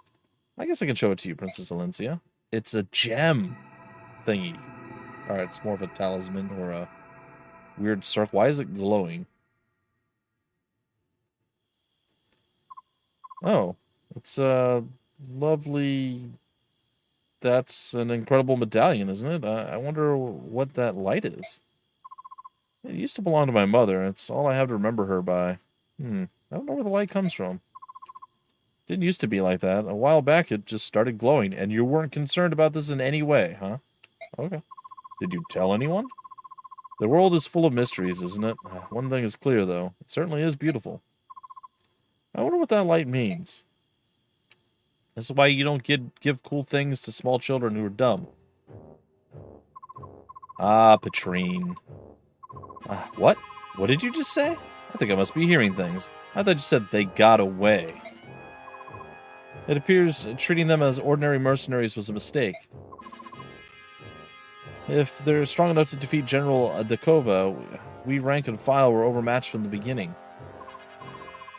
I guess I can show it to you, Princess Alencia. It's a gem thingy. Alright, it's more of a talisman or a weird circle. Why is it glowing? Oh, it's lovely. That's an incredible medallion, isn't it? I wonder what that light is. It used to belong to my mother. It's all I have to remember her by. I don't know where the light comes from. Didn't used to be like that. A while back, it just started glowing, and you weren't concerned about this in any way, huh? Okay. Did you tell anyone? The world is full of mysteries, isn't it? One thing is clear, though. It certainly is beautiful. I wonder what that light means. This is why you don't give cool things to small children who are dumb. Patrine. What? What did you just say? I think I must be hearing things. I thought you said they got away. It appears treating them as ordinary mercenaries was a mistake. If they're strong enough to defeat General Dakova, we rank and file were overmatched from the beginning.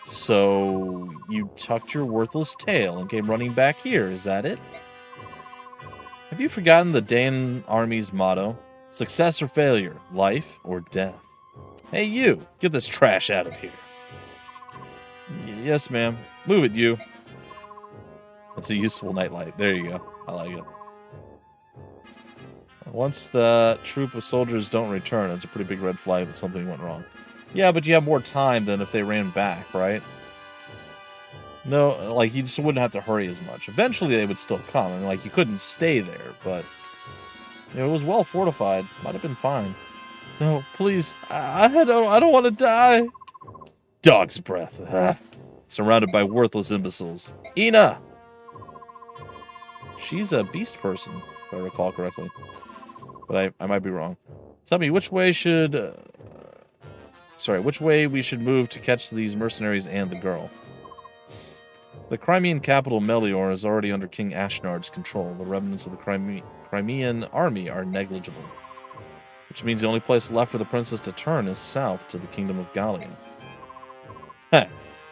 So, you tucked your worthless tail and came running back here, is that it? Have you forgotten the Dayan Army's motto? Success or failure, life or death. Hey you, get this trash out of here. Yes, ma'am. Move it, you. That's a useful nightlight. There you go. I like it. Once the troop of soldiers don't return, it's a pretty big red flag that something went wrong. Yeah, but you have more time than if they ran back, right? No, like, you just wouldn't have to hurry as much. Eventually, they would still come. And, like, you couldn't stay there, but... You know, it was well fortified. Might have been fine. No, please. I don't want to die. Dog's breath. Surrounded by worthless imbeciles. Ina! She's a beast person, if I recall correctly. But I might be wrong. Tell me, which way we should move to catch these mercenaries and the girl? The Crimean capital Melior is already under King Ashnard's control. The remnants of the Crimean army are negligible, which means the only place left for the princess to turn is south to the kingdom of Gallia. Heh.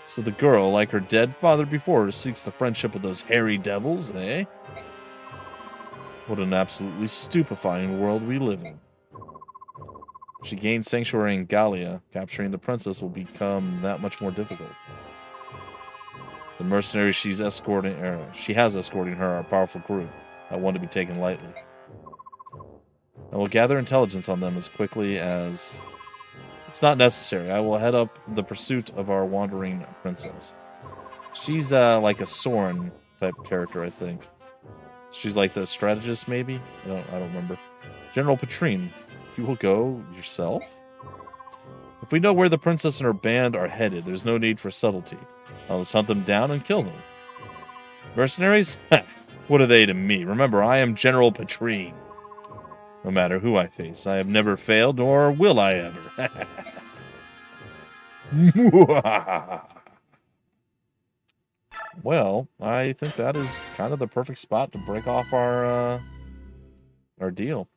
So the girl, like her dead father before her, seeks the friendship of those hairy devils, eh? What an absolutely stupefying world we live in. If she gains sanctuary in Gallia, capturing the princess will become that much more difficult. The mercenaries she has escorting her are a powerful crew, not one to be taken lightly. I will gather intelligence on them as quickly as it's not necessary. I will head up the pursuit of our wandering princess. She's like a Soren type character, I think. She's like the strategist, maybe. I don't remember. General Petrine, you will go yourself? If we know where the princess and her band are headed, there's no need for subtlety. I'll just hunt them down and kill them. Mercenaries? What are they to me? Remember, I am General Petrine. No matter who I face, I have never failed, nor will I ever. Well, I think that is kind of the perfect spot to break off our deal.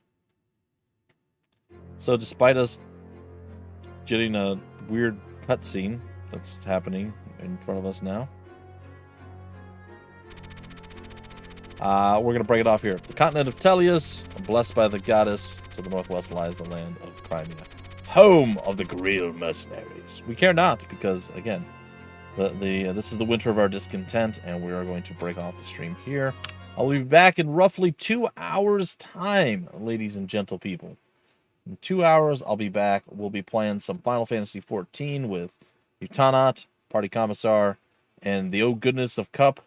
So despite us getting a weird cutscene that's happening in front of us now, we're going to break it off here. The continent of Tellius, blessed by the goddess, to the northwest lies the land of Crimea, home of the Greil mercenaries. We care not, because, again, this is the winter of our discontent, and we are going to break off the stream here. I'll be back in roughly 2 hours' time, ladies and gentle people. In 2 hours, I'll be back. We'll be playing some Final Fantasy XIV with Utanat, Party Commissar, and the Oh Goodness of Cup.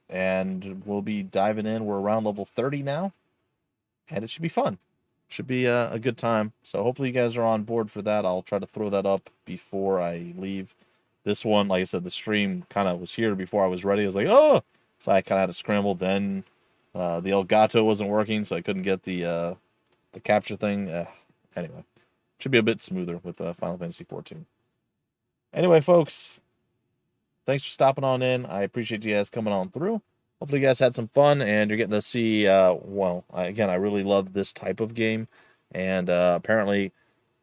And we'll be diving in. We're around level 30 now. And it should be fun. Should be a good time. So hopefully you guys are on board for that. I'll try to throw that up before I leave. This one, like I said, the stream kind of was here before I was ready. I was like, oh! So I kind of had to scramble. Then the Elgato wasn't working, so I couldn't get the capture thing. Anyway, should be a bit smoother with Final Fantasy XIV. Anyway, folks, thanks for stopping on in. I appreciate you guys coming on through. Hopefully you guys had some fun, and you're getting to see, again, I really love this type of game. And apparently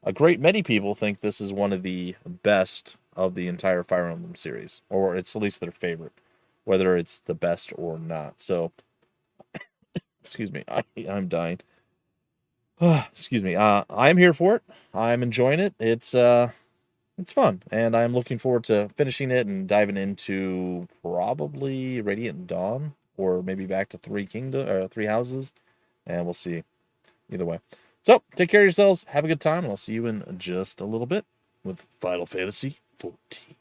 a great many people think this is one of the best of the entire Fire Emblem series. Or it's at least their favorite, whether it's the best or not. So, excuse me, I'm dying. Excuse me. I'm here for it. I'm enjoying it. It's fun, and I'm looking forward to finishing it and diving into probably Radiant Dawn, or maybe back to Three Houses, and we'll see. Either way. So, take care of yourselves. Have a good time, and I'll see you in just a little bit with Final Fantasy XIV.